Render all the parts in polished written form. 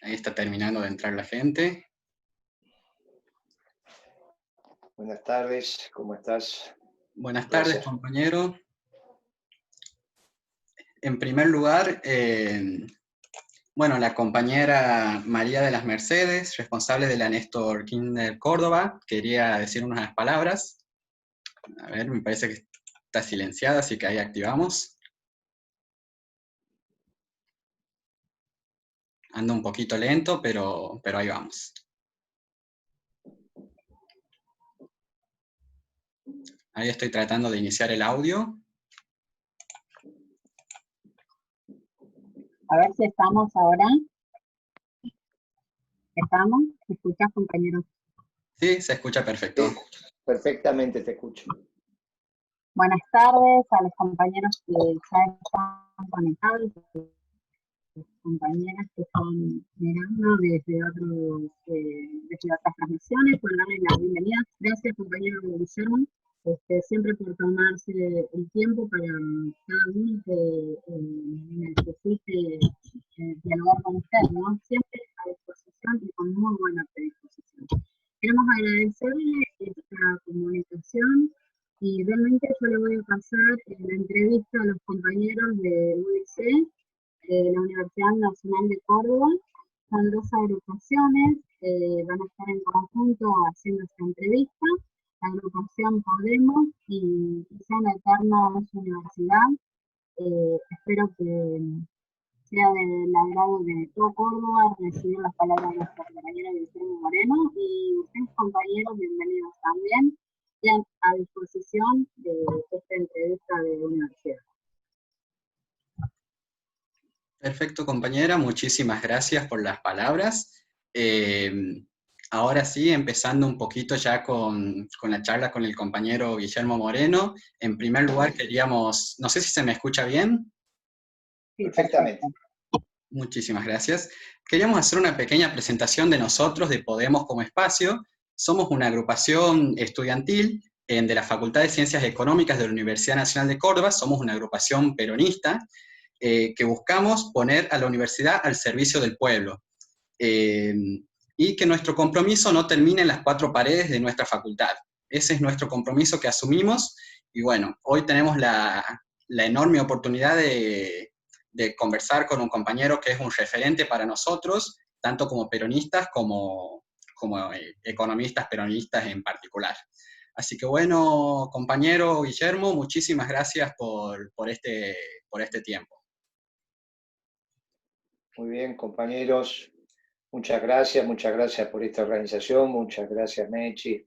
Ahí está terminando de entrar la gente. Buenas tardes, ¿cómo estás? Buenas tardes, Placer. compañero. En primer lugar, bueno, la compañera María de las Mercedes, responsable de la Néstor Kirchner Córdoba, quería decir unas palabras. A ver, me parece que está silenciada, así que ahí activamos. Anda un poquito lento, pero ahí vamos. Ahí estoy tratando de iniciar el audio. A ver si estamos ahora. ¿Estamos? ¿Me escuchás, compañero? Sí, se escucha perfecto. Sí, perfectamente te escucho. Buenas tardes a los compañeros que ya están conectados, compañeras que están mirando desde otras transmisiones, por darles la bienvenida. Gracias, compañero Guillermo, siempre por tomarse el tiempo para cada uno que necesite dialogar con usted, ¿no? Siempre a disposición y con muy buena predisposición. Queremos agradecerle esta comunicación y realmente yo le voy a pasar la entrevista a los compañeros de UIC, la Universidad Nacional de Córdoba. Son dos agrupaciones, van a estar en conjunto haciendo esta entrevista. La agrupación Podemos y San Eterno es Universidad. Espero que sea del agrado de todo Córdoba recibir las palabras de nuestro compañero Guillermo Moreno, y ustedes, compañeros, bienvenidos también, y a disposición de esta entrevista de la universidad. Perfecto, compañera, muchísimas gracias por las palabras. Ahora sí, empezando un poquito ya con la charla con el compañero Guillermo Moreno. En primer lugar, queríamos, no sé si se me escucha bien. Sí, Perfectamente. perfecto. Muchísimas gracias. Queríamos hacer una pequeña presentación de nosotros, de Podemos como espacio. Somos una agrupación estudiantil de la Facultad de Ciencias Económicas de la Universidad Nacional de Córdoba. Somos una agrupación peronista que buscamos poner a la universidad al servicio del pueblo. Y que nuestro compromiso no termine en las cuatro paredes de nuestra facultad. Ese es nuestro compromiso que asumimos, y bueno, hoy tenemos la enorme oportunidad de conversar con un compañero que es un referente para nosotros, tanto como peronistas como economistas peronistas en particular. Así que bueno, compañero Guillermo, muchísimas gracias por este tiempo. Muy bien, compañeros. Muchas gracias por esta organización, muchas gracias, Mechi.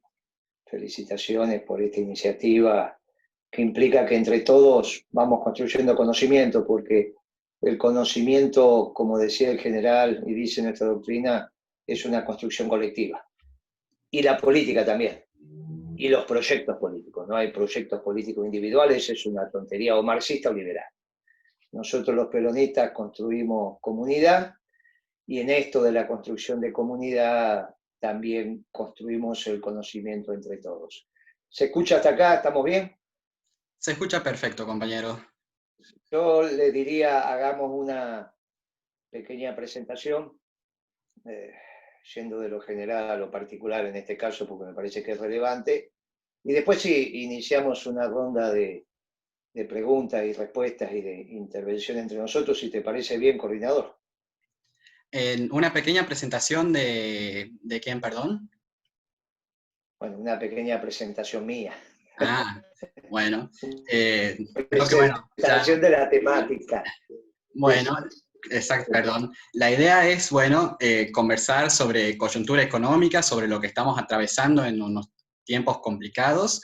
Felicitaciones por esta iniciativa que implica que entre todos vamos construyendo conocimiento, porque el conocimiento, como decía el general y dice nuestra doctrina, es una construcción colectiva. Y la política también. Y los proyectos políticos. No hay proyectos políticos individuales, es una tontería o marxista o liberal. Nosotros los peronistas construimos comunidad, y en esto de la construcción de comunidad también construimos el conocimiento entre todos. ¿Se escucha hasta acá? ¿Estamos bien? Se escucha perfecto, compañero. Yo le diría, hagamos una pequeña presentación, yendo de lo general a lo particular en este caso, porque me parece que es relevante, y después sí, iniciamos una ronda de preguntas y respuestas y de intervención entre nosotros, si te parece bien, coordinador. En una pequeña presentación ¿de quién, perdón? Bueno, una pequeña presentación mía. Ah, bueno. Creo que bueno, Presentación de la temática. bueno, exacto, perdón. La idea es, bueno, conversar sobre coyuntura económica, sobre lo que estamos atravesando en unos tiempos complicados.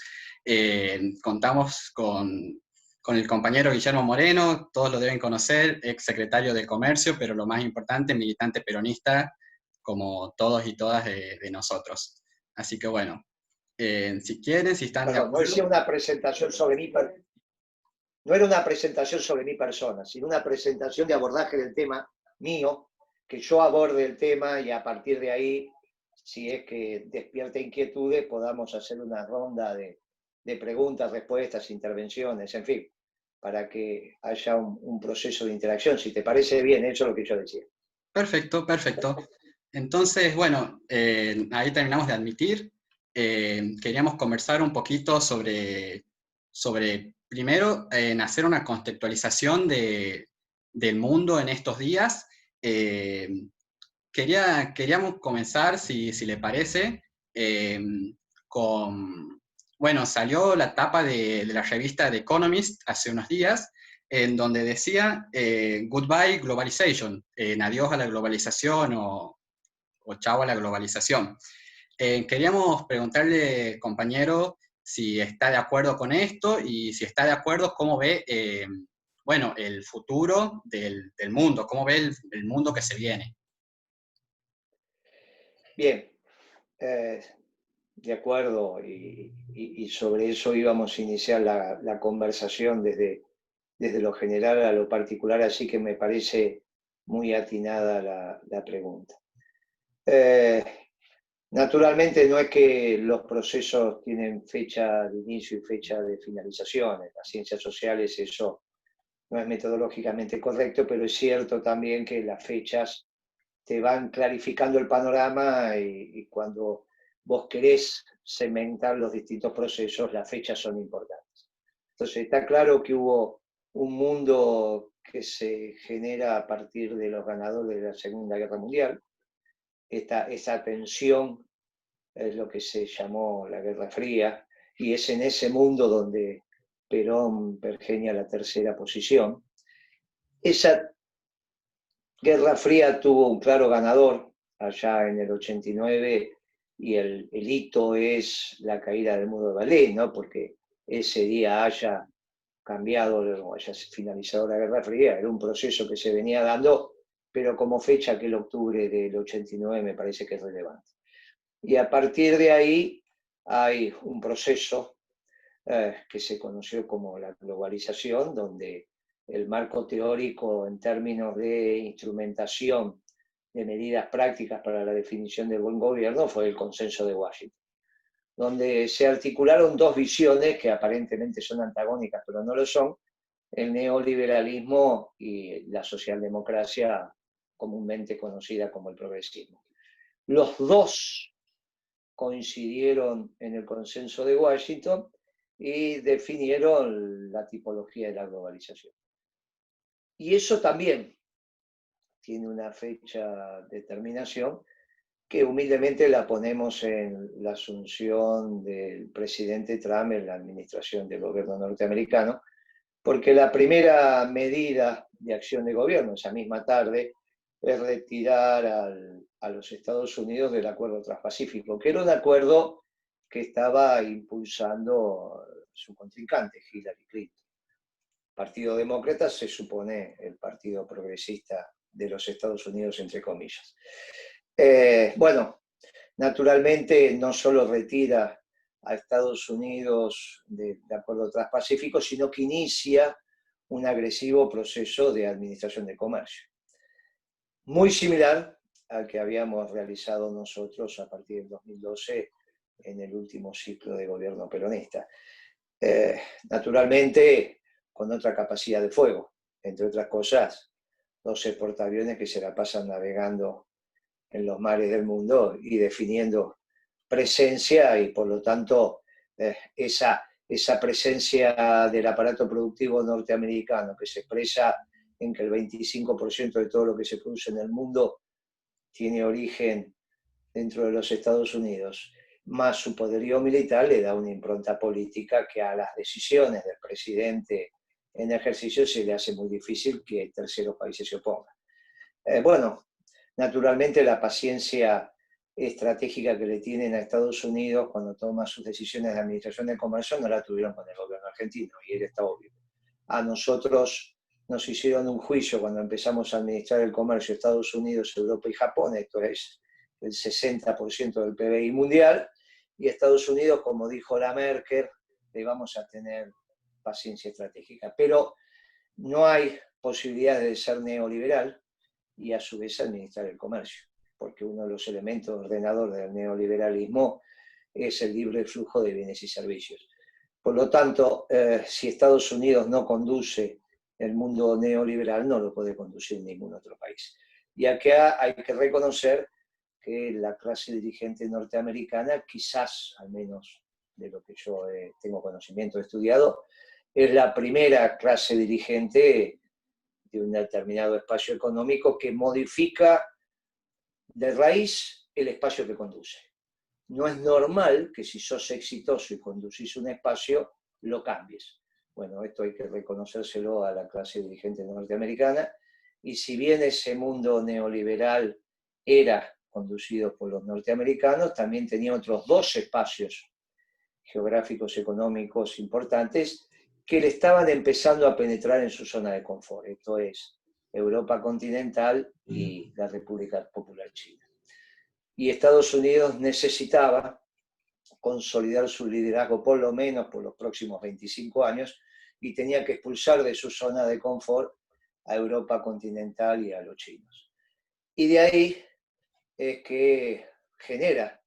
Contamos con el compañero Guillermo Moreno, todos lo deben conocer, ex secretario de Comercio, pero lo más importante, militante peronista, como todos y todas de nosotros. Así que bueno, si quieren, si están de Perdón, no acuerdo. decía una presentación sobre mí, no era una presentación sobre mi persona, sino una presentación de abordaje del tema mío, que yo aborde el tema y a partir de ahí, si es que despierta inquietudes, podamos hacer una ronda de preguntas, respuestas, intervenciones, en fin, para que haya un proceso de interacción. Si te parece bien, eso es lo que yo decía. Perfecto, perfecto. Entonces, bueno, ahí terminamos de admitir. Queríamos conversar un poquito sobre primero, hacer una contextualización del mundo en estos días. Eh, queríamos comenzar, si le parece, eh, con, bueno, salió la tapa de la revista The Economist hace unos días, en donde decía Goodbye Globalization, adiós a la globalización o chao a la globalización. Queríamos preguntarle, compañero, si está de acuerdo con esto y si está de acuerdo, cómo ve, bueno, el futuro del mundo, cómo ve el mundo que se viene. Bien, de acuerdo, y sobre eso íbamos a iniciar la conversación desde lo general a lo particular, así que me parece muy atinada la pregunta. Naturalmente no es que los procesos tienen fecha de inicio y fecha de finalización. En las ciencias sociales eso no es metodológicamente correcto, pero es cierto también que las fechas te van clarificando el panorama y cuando vos querés segmentar los distintos procesos, las fechas son importantes. Entonces está claro que hubo un mundo que se genera a partir de los ganadores de la Segunda Guerra Mundial. Esa tensión es lo que se llamó la Guerra Fría, y es en ese mundo donde Perón pergeña la tercera posición. Esa Guerra Fría tuvo un claro ganador allá en el 89, y el hito es la caída del muro de Berlín, ¿no? Porque ese día haya cambiado o haya finalizado la Guerra Fría, era un proceso que se venía dando, pero como fecha aquel octubre del 89 me parece que es relevante. Y a partir de ahí hay un proceso que se conoció como la globalización, donde el marco teórico en términos de instrumentación de medidas prácticas para la definición del buen gobierno fue el Consenso de Washington, donde se articularon dos visiones que aparentemente son antagónicas, pero no lo son: el neoliberalismo y la socialdemocracia, comúnmente conocida como el progresismo. Los dos coincidieron en el Consenso de Washington y definieron la tipología de la globalización. Y eso también tiene una fecha de terminación que humildemente la ponemos en la asunción del presidente Trump en la administración del gobierno norteamericano, porque la primera medida de acción de gobierno esa misma tarde es retirar a los Estados Unidos del Acuerdo Transpacífico, que era un acuerdo que estaba impulsando su contrincante, Hillary Clinton. Partido Demócrata se supone el partido progresista de los Estados Unidos, entre comillas. Bueno, naturalmente no solo retira a Estados Unidos del Acuerdo Transpacífico, sino que inicia un agresivo proceso de administración de comercio, muy similar al que habíamos realizado nosotros a partir del 2012 en el último ciclo de gobierno peronista. Naturalmente con otra capacidad de fuego, entre otras cosas, 12 portaaviones que se la pasan navegando en los mares del mundo y definiendo presencia, y por lo tanto esa presencia del aparato productivo norteamericano que se expresa en que el 25% de todo lo que se produce en el mundo tiene origen dentro de los Estados Unidos, más su poderío militar, le da una impronta política que a las decisiones del presidente en ejercicio se le hace muy difícil que terceros países se opongan. Bueno, naturalmente la paciencia estratégica que le tienen a Estados Unidos cuando toma sus decisiones de administración de comercio no la tuvieron con el gobierno argentino, y está obvio. A nosotros nos hicieron un juicio cuando empezamos a administrar el comercio Estados Unidos, Europa y Japón, esto es el 60% del PBI mundial, y Estados Unidos, como dijo la Merkel, le vamos a tener paciencia estratégica. Pero no hay posibilidad de ser neoliberal y a su vez administrar el comercio, porque uno de los elementos ordenadores del neoliberalismo es el libre flujo de bienes y servicios. Por lo tanto, si Estados Unidos no conduce el mundo neoliberal, no lo puede conducir ningún otro país. Y acá hay que reconocer que la clase dirigente norteamericana, quizás, al menos de lo que yo tengo conocimiento, he estudiado, es la primera clase dirigente de un determinado espacio económico que modifica de raíz el espacio que conduce. No es normal que si sos exitoso y conducís un espacio, lo cambies. Bueno, esto hay que reconocérselo a la clase dirigente norteamericana, y si bien ese mundo neoliberal era conducido por los norteamericanos, también tenía otros dos espacios geográficos económicos importantes que le estaban empezando a penetrar en su zona de confort. Esto es Europa continental y la República Popular China. Y Estados Unidos necesitaba consolidar su liderazgo por lo menos por los próximos 25 años, y tenía que expulsar de su zona de confort a Europa continental y a los chinos. Y de ahí es que genera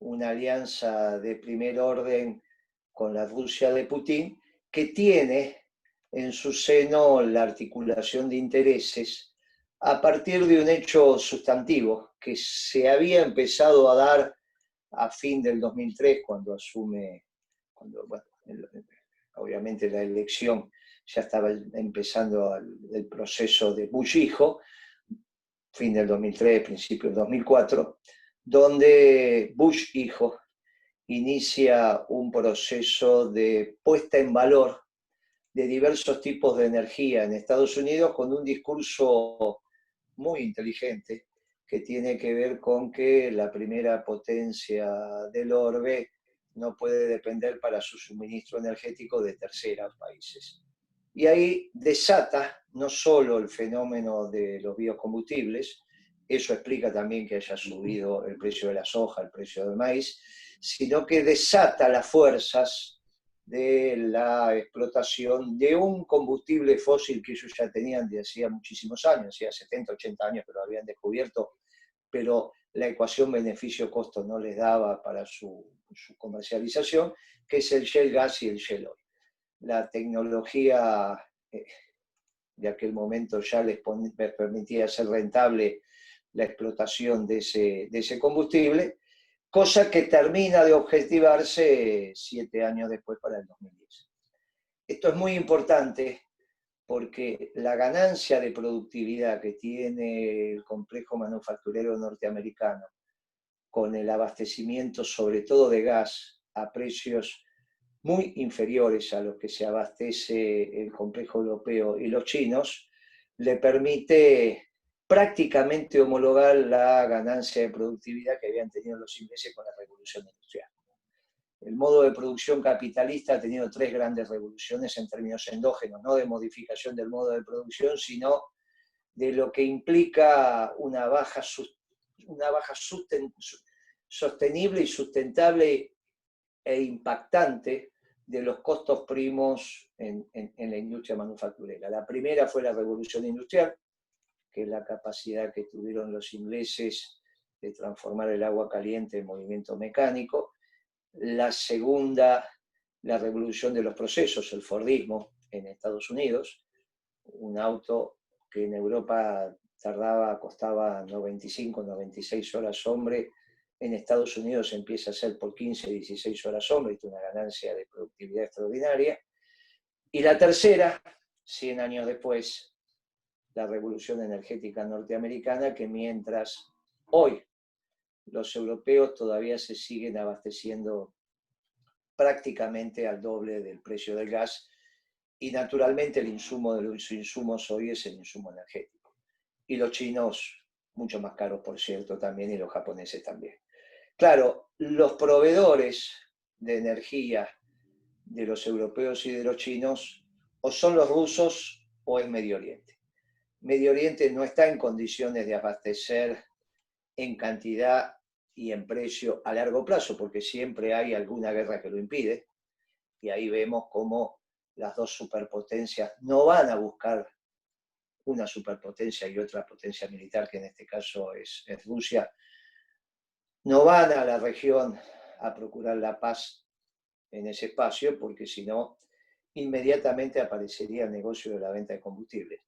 una alianza de primer orden con la Rusia de Putin, que tiene en su seno la articulación de intereses a partir de un hecho sustantivo que se había empezado a dar a fin del 2003, cuando asume, bueno, obviamente la elección ya estaba empezando el proceso de Bush hijo, fin del 2003, principio del 2004, donde Bush hijo inicia un proceso de puesta en valor de diversos tipos de energía en Estados Unidos, con un discurso muy inteligente que tiene que ver con que la primera potencia del orbe no puede depender para su suministro energético de terceros países. Y ahí desata no solo el fenómeno de los biocombustibles, eso explica también que haya subido el precio de la soja, el precio del maíz, sino que desata las fuerzas de la explotación de un combustible fósil que ellos ya tenían de hacía muchísimos años, hacía 70, 80 años que lo habían descubierto, pero la ecuación beneficio-costo no les daba para su comercialización, que es el shale gas y el shale oil. La tecnología de aquel momento ya les permitía hacer rentable la explotación de ese combustible, cosa que termina de objetivarse 7 años después, para el 2010. Esto es muy importante porque la ganancia de productividad que tiene el complejo manufacturero norteamericano con el abastecimiento sobre todo de gas a precios muy inferiores a los que se abastece el complejo europeo y los chinos, le permite prácticamente homologar la ganancia de productividad que habían tenido los ingleses con la revolución industrial. El modo de producción capitalista ha tenido 3 grandes revoluciones en términos endógenos, no de modificación del modo de producción, sino de lo que implica una baja sostenible y sustentable e impactante de los costos primos en la industria manufacturera. La primera fue la revolución industrial, que es la capacidad que tuvieron los ingleses de transformar el agua caliente en movimiento mecánico. La segunda, la revolución de los procesos, el Fordismo en Estados Unidos, un auto que en Europa costaba 95, 96 horas hombre, en Estados Unidos empieza a ser por 15, 16 horas hombre, esto es una ganancia de productividad extraordinaria. Y la tercera, 100 años después, la revolución energética norteamericana, que mientras hoy los europeos todavía se siguen abasteciendo prácticamente al doble del precio del gas, y naturalmente el insumo de los insumos hoy es el insumo energético. Y los chinos, mucho más caros por cierto también, y los japoneses también. Claro, los proveedores de energía de los europeos y de los chinos o son los rusos o es Medio Oriente. Medio Oriente no está en condiciones de abastecer en cantidad y en precio a largo plazo, porque siempre hay alguna guerra que lo impide, y ahí vemos cómo las dos superpotencias no van a buscar una superpotencia y otra potencia militar, que en este caso es Rusia, no van a la región a procurar la paz en ese espacio, porque si no, inmediatamente aparecería el negocio de la venta de combustibles.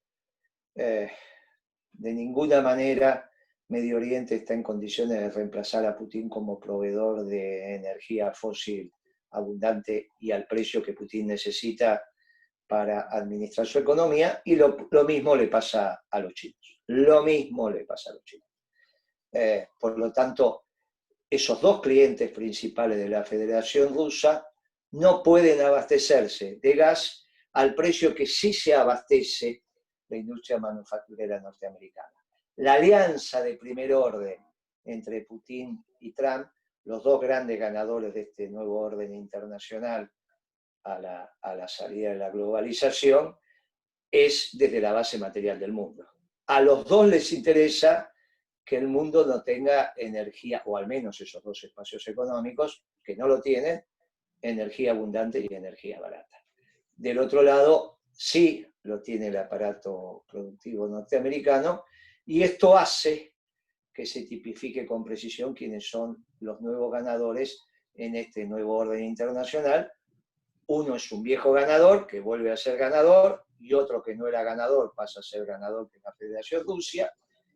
De ninguna manera Medio Oriente está en condiciones de reemplazar a Putin como proveedor de energía fósil abundante y al precio que Putin necesita para administrar su economía, y lo mismo le pasa a los chinos. Lo mismo le pasa a los chinos. Por lo tanto, esos dos clientes principales de la Federación Rusa no pueden abastecerse de gas al precio que sí se abastece la industria manufacturera norteamericana. La alianza de primer orden entre Putin y Trump, los dos grandes ganadores de este nuevo orden internacional a la salida de la globalización, es desde la base material del mundo. A los dos les interesa que el mundo no tenga energía, o al menos esos dos espacios económicos, que no lo tienen, energía abundante y energía barata. Del otro lado, sí lo tiene el aparato productivo norteamericano, y esto hace que se tipifique con precisión quiénes son los nuevos ganadores en este nuevo orden internacional. Uno es un viejo ganador que vuelve a ser ganador, y otro que no era ganador pasa a ser ganador, que es la Federación Rusia.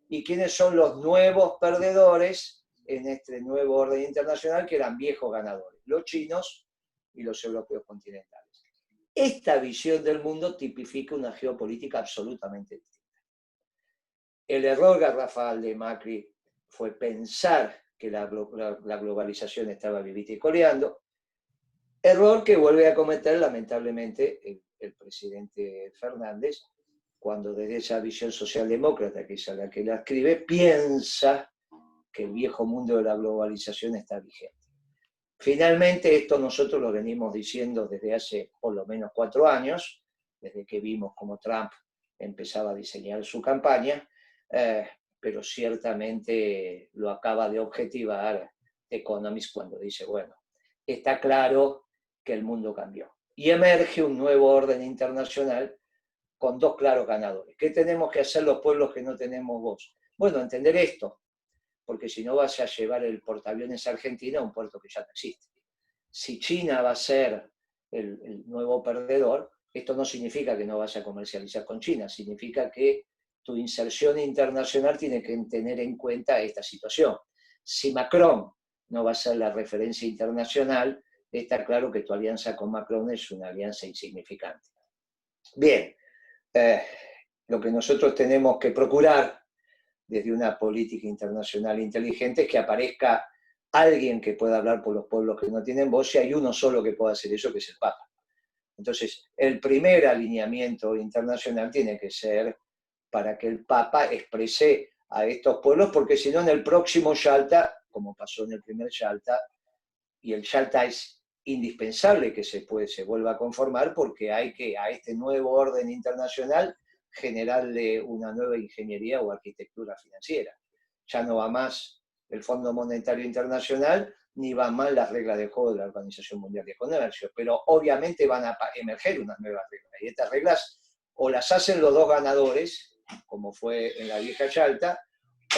¿Y quiénes son los nuevos perdedores en este nuevo orden internacional, que eran viejos ganadores? Los chinos y los europeos continentales. Esta visión del mundo tipifica una geopolítica absolutamente distinta. El error garrafal de Macri fue pensar que la globalización estaba vivita y coleando, error que vuelve a cometer lamentablemente el presidente Fernández, cuando desde esa visión socialdemócrata, que es a la que la escribe, piensa que el viejo mundo de la globalización está vigente. Finalmente, esto nosotros lo venimos diciendo desde hace por lo menos 4 años, desde que vimos cómo Trump empezaba a diseñar su campaña, pero ciertamente lo acaba de objetivar Economist cuando dice, bueno, está claro que el mundo cambió. Y emerge un nuevo orden internacional con dos claros ganadores. ¿Qué tenemos que hacer los pueblos que no tenemos voz? Bueno, entender esto, porque si no vas a llevar el portaaviones a Argentina a un puerto que ya no existe. Si China va a ser el nuevo perdedor, esto no significa que no vas a comercializar con China, significa que tu inserción internacional tiene que tener en cuenta esta situación. Si Macron no va a ser la referencia internacional, está claro que tu alianza con Macron es una alianza insignificante. Bien, lo que nosotros tenemos que procurar desde una política internacional inteligente es que aparezca alguien que pueda hablar por los pueblos que no tienen voz, y hay uno solo que pueda hacer eso, que es el Papa. Entonces, el primer alineamiento internacional tiene que ser para que el Papa exprese a estos pueblos, porque si no en el próximo Yalta, como pasó en el primer Yalta, y el Yalta es indispensable que se vuelva a conformar, porque hay que a este nuevo orden internacional generarle una nueva ingeniería o arquitectura financiera. Ya no va más el Fondo Monetario Internacional, ni van más las reglas de juego de la Organización Mundial de Comercio, pero obviamente van a emerger unas nuevas reglas, y estas reglas o las hacen los dos ganadores, como fue en la vieja Yalta,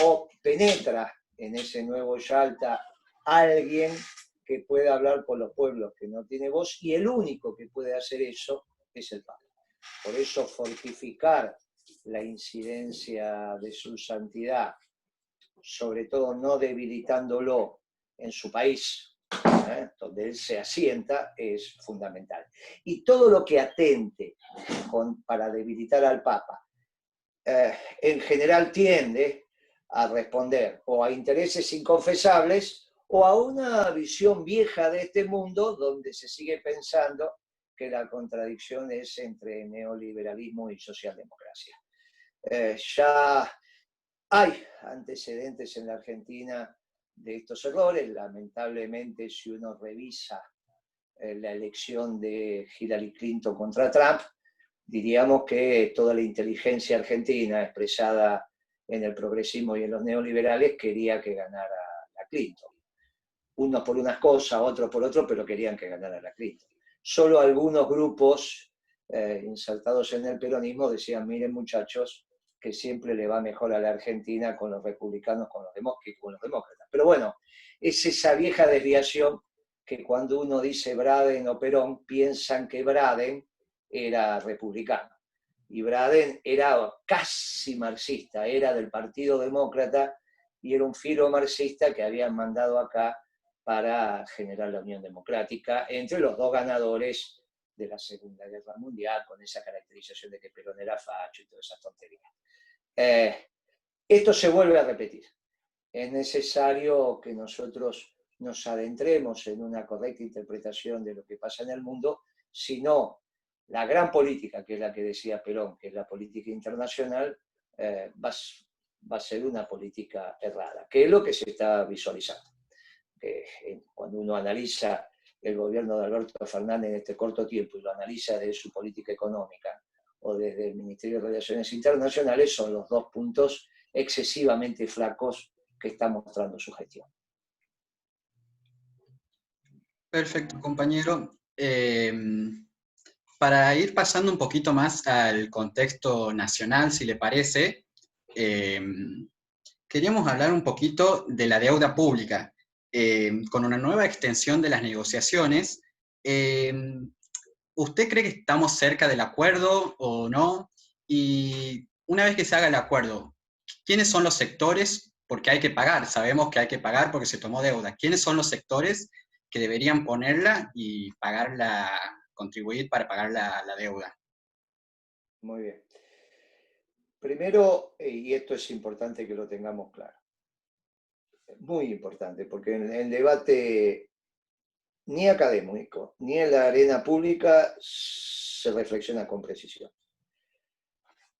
o penetra en ese nuevo Yalta alguien que pueda hablar por los pueblos que no tiene voz, y el único que puede hacer eso es el Papa. Por eso fortificar la incidencia de su santidad, sobre todo no debilitándolo en su país, donde él se asienta, es fundamental. Y todo lo que atente para debilitar al Papa, en general tiende a responder o a intereses inconfesables o a una visión vieja de este mundo, donde se sigue pensando que la contradicción es entre neoliberalismo y socialdemocracia. Ya hay antecedentes en la Argentina de estos errores. Lamentablemente, si uno revisa la elección de Hillary Clinton contra Trump, diríamos que toda la inteligencia argentina expresada en el progresismo y en los neoliberales quería que ganara la Clinton. Unos por unas cosas, otros por otros, pero querían que ganara la Clinton. Solo algunos grupos insertados en el peronismo decían, miren muchachos, que siempre le va mejor a la Argentina con los republicanos con los demócratas. Pero bueno, es esa vieja desviación que cuando uno dice Braden o Perón, piensan que Braden era republicano. Y Braden era casi marxista, era del Partido Demócrata y era un filo marxista que habían mandado acá para generar la Unión Democrática entre los dos ganadores de la Segunda Guerra Mundial, con esa caracterización de que Perón era facho y todas esas tonterías. Esto se vuelve a repetir. Es necesario que nosotros nos adentremos en una correcta interpretación de lo que pasa en el mundo, si no, la gran política, que es la que decía Perón, que es la política internacional, va a ser una política errada, que es lo que se está visualizando. Cuando uno analiza el gobierno de Alberto Fernández en este corto tiempo y lo analiza desde su política económica o desde el Ministerio de Relaciones Internacionales, son los dos puntos excesivamente flacos que está mostrando su gestión. Perfecto, compañero. Para ir pasando un poquito más al contexto nacional, si le parece, queríamos hablar un poquito de la deuda pública. Con una nueva extensión de las negociaciones, ¿usted cree que estamos cerca del acuerdo o no? Y una vez que se haga el acuerdo, ¿quiénes son los sectores? Porque hay que pagar, sabemos que hay que pagar porque se tomó deuda. ¿Quiénes son los sectores que deberían ponerla y pagarla, contribuir para pagar la deuda? Muy bien. Primero, y esto es importante que lo tengamos claro, muy importante, porque en el debate ni académico ni en la arena pública se reflexiona con precisión.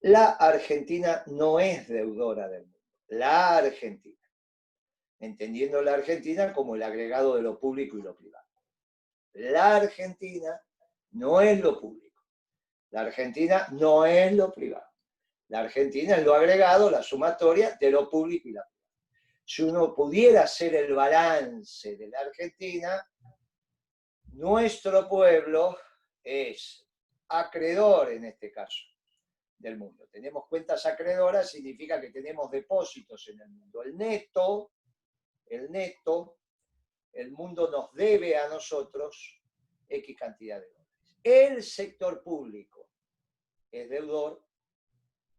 La Argentina no es deudora del mundo. La Argentina, entendiendo la Argentina como el agregado de lo público y lo privado. La Argentina no es lo público. La Argentina no es lo privado. La Argentina es lo agregado, la sumatoria de lo público y lo privado. Si uno pudiera hacer el balance de la Argentina, nuestro pueblo es acreedor en este caso del mundo. Tenemos cuentas acreedoras, significa que tenemos depósitos en el mundo. El neto, el mundo nos debe a nosotros X cantidad de dólares. El sector público es deudor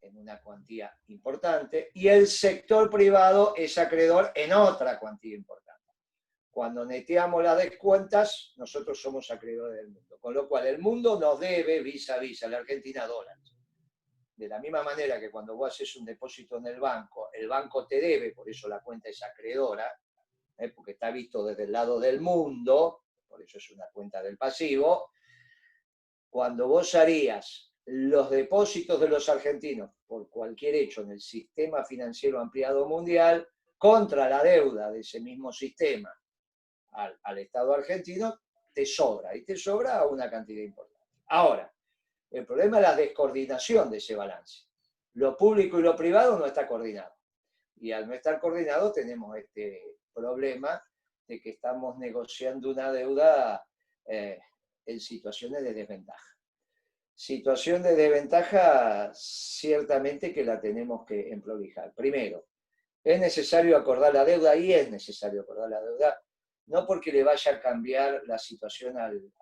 en una cuantía importante y el sector privado es acreedor en otra cuantía importante. Cuando neteamos las descuentas, nosotros somos acreedores del mundo. Con lo cual, el mundo nos debe vis a vis a la Argentina dólares. De la misma manera que cuando vos haces un depósito en el banco te debe, por eso la cuenta es acreedora, porque está visto desde el lado del mundo, por eso es una cuenta del pasivo. Cuando vos harías los depósitos de los argentinos por cualquier hecho en el sistema financiero ampliado mundial contra la deuda de ese mismo sistema al Estado argentino, te sobra, y te sobra una cantidad importante. Ahora, el problema es la descoordinación de ese balance. Lo público y lo privado no está coordinado. Y al no estar coordinado tenemos este problema de que estamos negociando una deuda en situaciones de desventaja. Situación de desventaja, ciertamente que la tenemos que emprolijar. Primero, es necesario acordar la deuda, y es necesario acordar la deuda, no porque le vaya a cambiar la situación al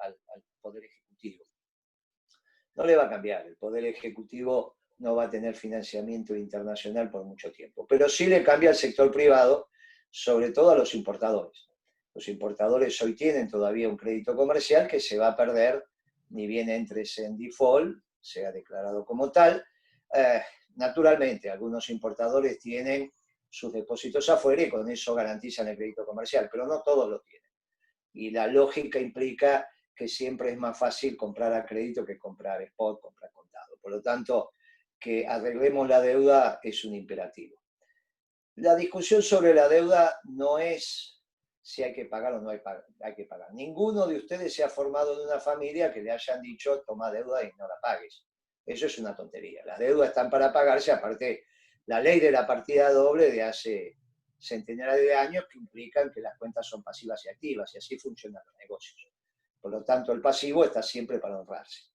Poder Ejecutivo. No le va a cambiar, el Poder Ejecutivo no va a tener financiamiento internacional por mucho tiempo, pero sí le cambia al sector privado, sobre todo a los importadores. Los importadores hoy tienen todavía un crédito comercial que se va a perder ni bien entres en default, sea declarado como tal. Naturalmente, algunos importadores tienen sus depósitos afuera y con eso garantizan el crédito comercial, pero no todos lo tienen. Y la lógica implica que siempre es más fácil comprar a crédito que comprar spot, comprar contado. Por lo tanto, que arreglemos la deuda es un imperativo. La discusión sobre la deuda no es si hay que pagar o no hay que pagar. Ninguno de ustedes se ha formado en una familia que le hayan dicho toma deuda y no la pagues. Eso es una tontería. Las deudas están para pagarse, aparte la ley de la partida doble de hace centenares de años que implican que las cuentas son pasivas y activas, y así funcionan los negocios. Por lo tanto, el pasivo está siempre para honrarse.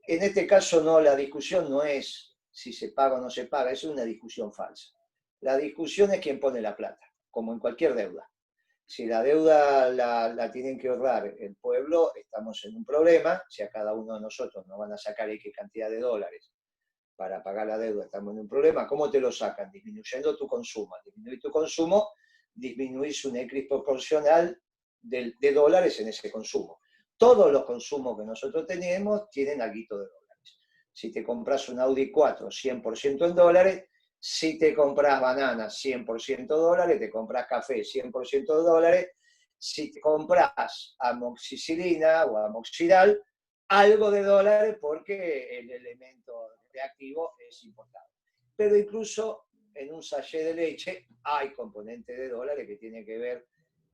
En este caso, no, la discusión no es si se paga o no se paga, es una discusión falsa. La discusión es quién pone la plata, como en cualquier deuda. Si la deuda la tienen que ahorrar el pueblo, estamos en un problema. Si a cada uno de nosotros nos van a sacar X cantidad de dólares para pagar la deuda estamos en un problema, ¿cómo te lo sacan? Disminuyendo tu consumo. Al disminuir tu consumo, disminuís un equilibrio proporcional de dólares en ese consumo. Todos los consumos que nosotros tenemos tienen algo de dólares. Si te compras un Audi 4 100% en dólares, si te compras bananas 100% dólares, te compras café 100% de dólares, si te compras amoxicilina o amoxidal, algo de dólares porque el elemento reactivo es importante. Pero incluso en un sachet de leche hay componente de dólares que tiene que ver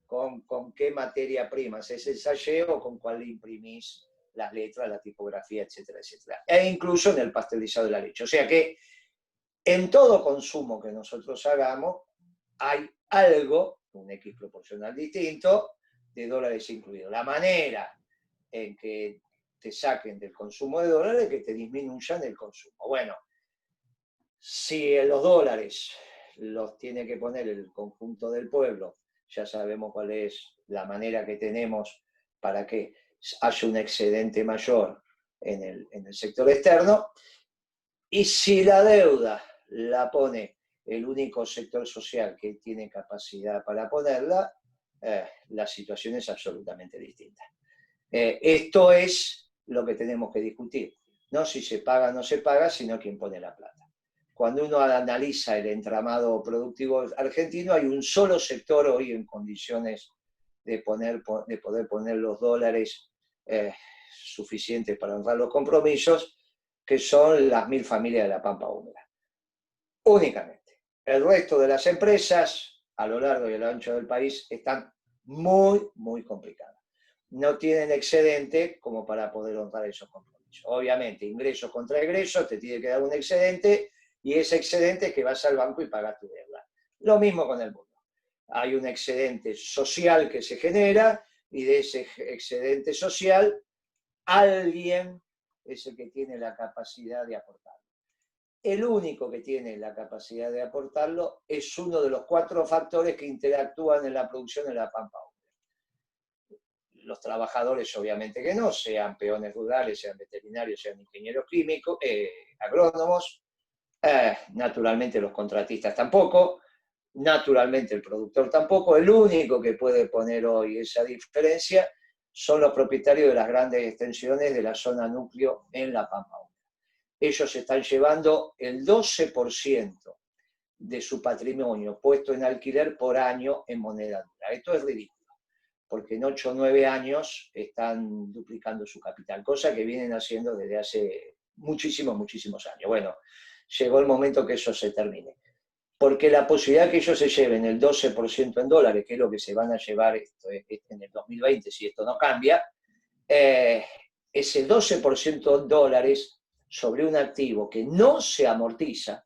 con qué materia prima es el sachet o con cuál imprimís las letras, la tipografía, etcétera, etcétera. E incluso en el pasteurizado de la leche. O sea que en todo consumo que nosotros hagamos hay algo, un X proporcional distinto, de dólares incluido. La manera en que te saquen del consumo de dólares es que te disminuyan el consumo. Bueno, si los dólares los tiene que poner el conjunto del pueblo, ya sabemos cuál es la manera que tenemos para que haya un excedente mayor en el sector externo, y si la deuda la pone el único sector social que tiene capacidad para ponerla, la situación es absolutamente distinta. Esto es lo que tenemos que discutir, no si se paga o no se paga, sino quién pone la plata. Cuando uno analiza el entramado productivo argentino, hay un solo sector hoy en condiciones de poder poner los dólares suficientes para honrar los compromisos, que son las 1000 familias de la Pampa Húmeda. Únicamente. El resto de las empresas, a lo largo y a lo ancho del país, están muy, muy complicadas. No tienen excedente como para poder honrar esos compromisos. Obviamente, ingresos contra egresos, te tiene que dar un excedente, y ese excedente es que vas al banco y pagas tu deuda. Lo mismo con el mundo. Hay un excedente social que se genera, y de ese excedente social, alguien es el que tiene la capacidad de aportarlo. El único que tiene la capacidad de aportarlo es uno de los 4 factores que interactúan en la producción de la Pampa Húmeda. Los trabajadores obviamente que no, sean peones rurales, sean veterinarios, sean ingenieros químicos, agrónomos, naturalmente los contratistas tampoco, naturalmente el productor tampoco. El único que puede poner hoy esa diferencia son los propietarios de las grandes extensiones de la zona núcleo en la Pampa Húmeda. Ellos están llevando el 12% de su patrimonio puesto en alquiler por año en moneda dura. Esto es ridículo, porque en 8 o 9 años están duplicando su capital, cosa que vienen haciendo desde hace muchísimos, muchísimos años. Bueno, llegó el momento que eso se termine. Porque la posibilidad que ellos se lleven el 12% en dólares, que es lo que se van a llevar en el 2020 si esto no cambia, ese 12% en dólares sobre un activo que no se amortiza,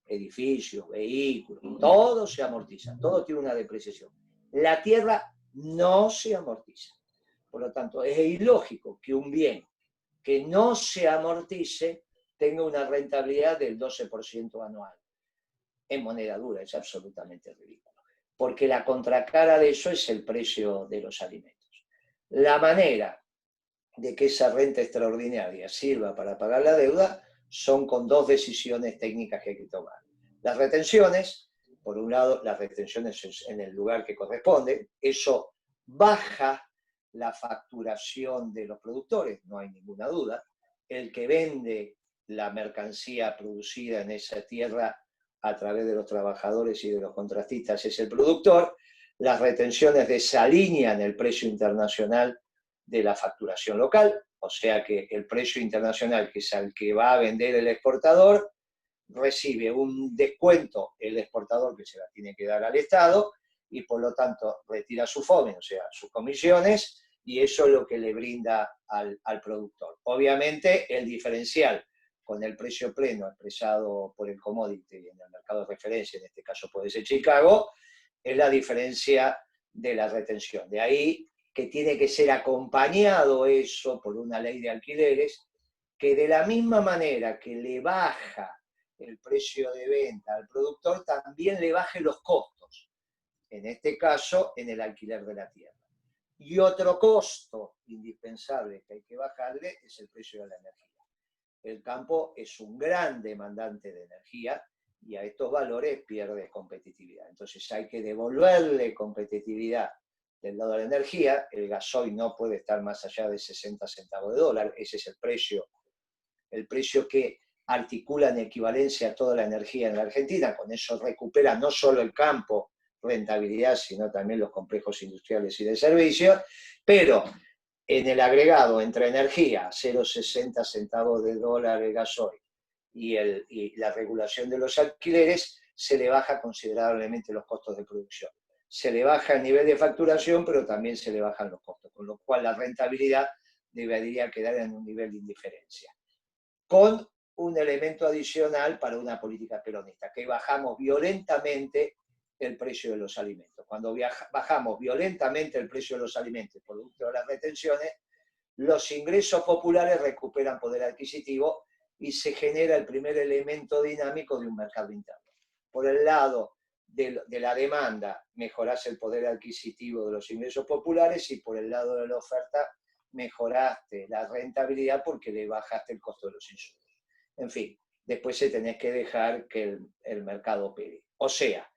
edificios, vehículos, todo se amortiza, todo tiene una depreciación. La tierra no se amortiza. Por lo tanto, es ilógico que un bien que no se amortice tenga una rentabilidad del 12% anual en moneda dura. Es absolutamente ridículo, porque la contracara de eso es el precio de los alimentos. La manera de que esa renta extraordinaria sirva para pagar la deuda son con 2 decisiones técnicas que hay que tomar. Las retenciones, por un lado, las retenciones en el lugar que corresponde, eso baja la facturación de los productores, no hay ninguna duda. El que vende la mercancía producida en esa tierra a través de los trabajadores y de los contratistas es el productor. Las retenciones desalinean el precio internacional de la facturación local, o sea que el precio internacional, que es al que va a vender el exportador, recibe un descuento el exportador que se la tiene que dar al Estado, y por lo tanto retira su FOME, o sea, sus comisiones, y eso es lo que le brinda al productor. Obviamente el diferencial con el precio pleno expresado por el commodity en el mercado de referencia, en este caso puede ser Chicago, es la diferencia de la retención. De ahí que tiene que ser acompañado eso por una ley de alquileres, que de la misma manera que le baja el precio de venta al productor, también le baje los costos, en este caso en el alquiler de la tierra. Y otro costo indispensable que hay que bajarle es el precio de la energía. el campo es un gran demandante de energía y a estos valores pierde competitividad. Entonces hay que devolverle competitividad del lado de la energía. El gasoil no puede estar más allá de 60 centavos de dólar, ese es el precio que articula en equivalencia a toda la energía en la Argentina. Con eso recupera no solo el campo, rentabilidad, sino también los complejos industriales y de servicios, pero en el agregado entre energía, 0,60 centavos de dólar el gasoil, y la regulación de los alquileres, se le baja considerablemente los costos de producción. Se le baja el nivel de facturación, pero también se le bajan los costos, con lo cual la rentabilidad debería quedar en un nivel de indiferencia. Con un elemento adicional para una política peronista, que bajamos violentamente el precio de los alimentos. Cuando bajamos violentamente el precio de los alimentos, producto de las retenciones, los ingresos populares recuperan poder adquisitivo y se genera el primer elemento dinámico de un mercado interno. Por el lado de la demanda, mejorás el poder adquisitivo de los ingresos populares, y por el lado de la oferta, mejoraste la rentabilidad porque le bajaste el costo de los insumos. En fin, después se tenés que dejar que el mercado opere. O sea,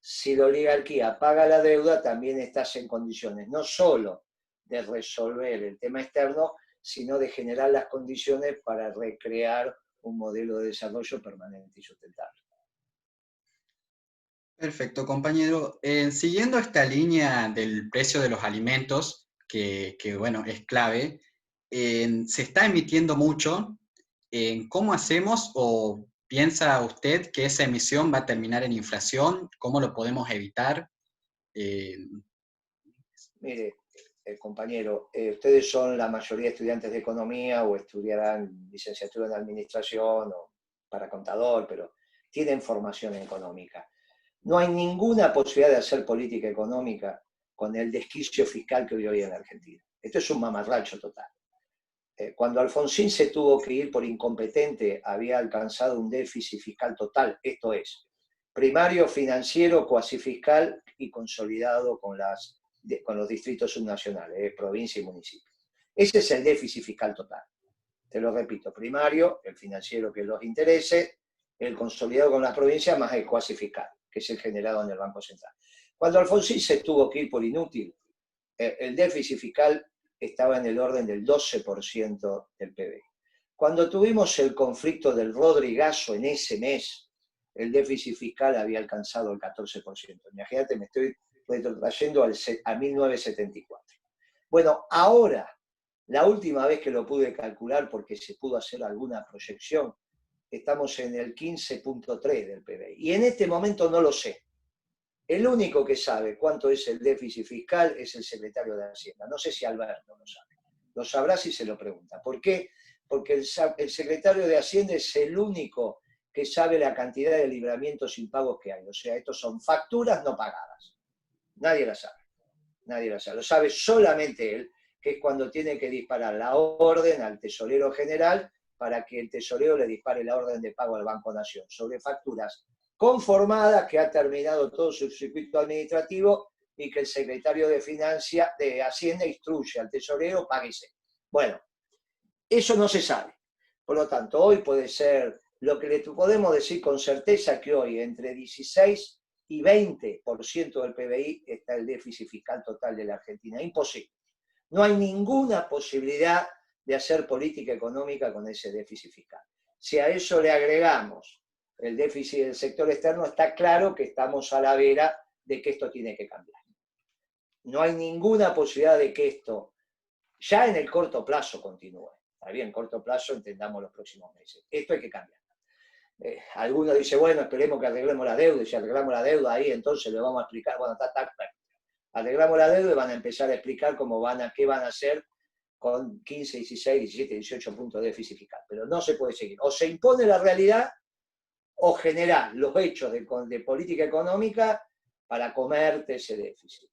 si la oligarquía paga la deuda, también estás en condiciones no solo de resolver el tema externo, sino de generar las condiciones para recrear un modelo de desarrollo permanente y sustentable. Perfecto, compañero. Siguiendo esta línea del precio de los alimentos, que bueno, es clave, se está emitiendo mucho. ¿Cómo hacemos o piensa usted que esa emisión va a terminar en inflación? ¿Cómo lo podemos evitar? Mire, compañero, ustedes son la mayoría de estudiantes de economía o estudiarán licenciatura en administración o para contador, pero tienen formación económica. No hay ninguna posibilidad de hacer política económica con el desquicio fiscal que hoy hay en la Argentina. Esto es un mamarracho total. Cuando Alfonsín se tuvo que ir por incompetente, había alcanzado un déficit fiscal total, esto es, primario, financiero, cuasi fiscal y consolidado con los distritos subnacionales, provincia y municipio. Ese es el déficit fiscal total. Te lo repito, primario, el financiero, que es los intereses, el consolidado con las provincias, más el cuasi fiscal, que es el generado en el Banco Central. Cuando Alfonsín se tuvo que ir por inútil, el déficit fiscal estaba en el orden del 12% del PBI. Cuando tuvimos el conflicto del Rodrigazo en ese mes, el déficit fiscal había alcanzado el 14%. Imagínate, me estoy retrotrayendo a 1974. Bueno, ahora, la última vez que lo pude calcular, porque se pudo hacer alguna proyección, estamos en el 15.3 del PBI. Y en este momento no lo sé. El único que sabe cuánto es el déficit fiscal es el secretario de Hacienda. No sé si Alberto lo sabe. Lo sabrá si se lo pregunta. ¿Por qué? Porque el secretario de Hacienda es el único que sabe la cantidad de libramientos impagos que hay. O sea, estos son facturas no pagadas. Nadie la sabe. Nadie la sabe. Lo sabe solamente él, que es cuando tiene que disparar la orden al tesorero general para que el tesorero le dispare la orden de pago al Banco Nación sobre facturas conformada, que ha terminado todo su circuito administrativo y que el secretario de Hacienda instruye al tesorero, páguese. Bueno, eso no se sabe. Por lo tanto, hoy puede ser, lo que le podemos decir con certeza, que hoy entre 16 y 20% del PBI está el déficit fiscal total de la Argentina. Imposible. No hay ninguna posibilidad de hacer política económica con ese déficit fiscal. Si a eso le agregamos el déficit del sector externo, está claro que estamos a la vera de que esto tiene que cambiar. No hay ninguna posibilidad de que esto, ya en el corto plazo, continúe. Está bien, corto plazo, entendamos los próximos meses. Esto hay que cambiar. Algunos dicen, bueno, esperemos que arreglemos la deuda, y si arreglamos la deuda ahí, entonces le vamos a explicar, bueno, arreglamos la deuda y van a empezar a explicar qué van a hacer con 15, 16, 17, 18 puntos de déficit fiscal. Pero no se puede seguir. O se impone la realidad, o generar los hechos de política económica para comerte ese déficit.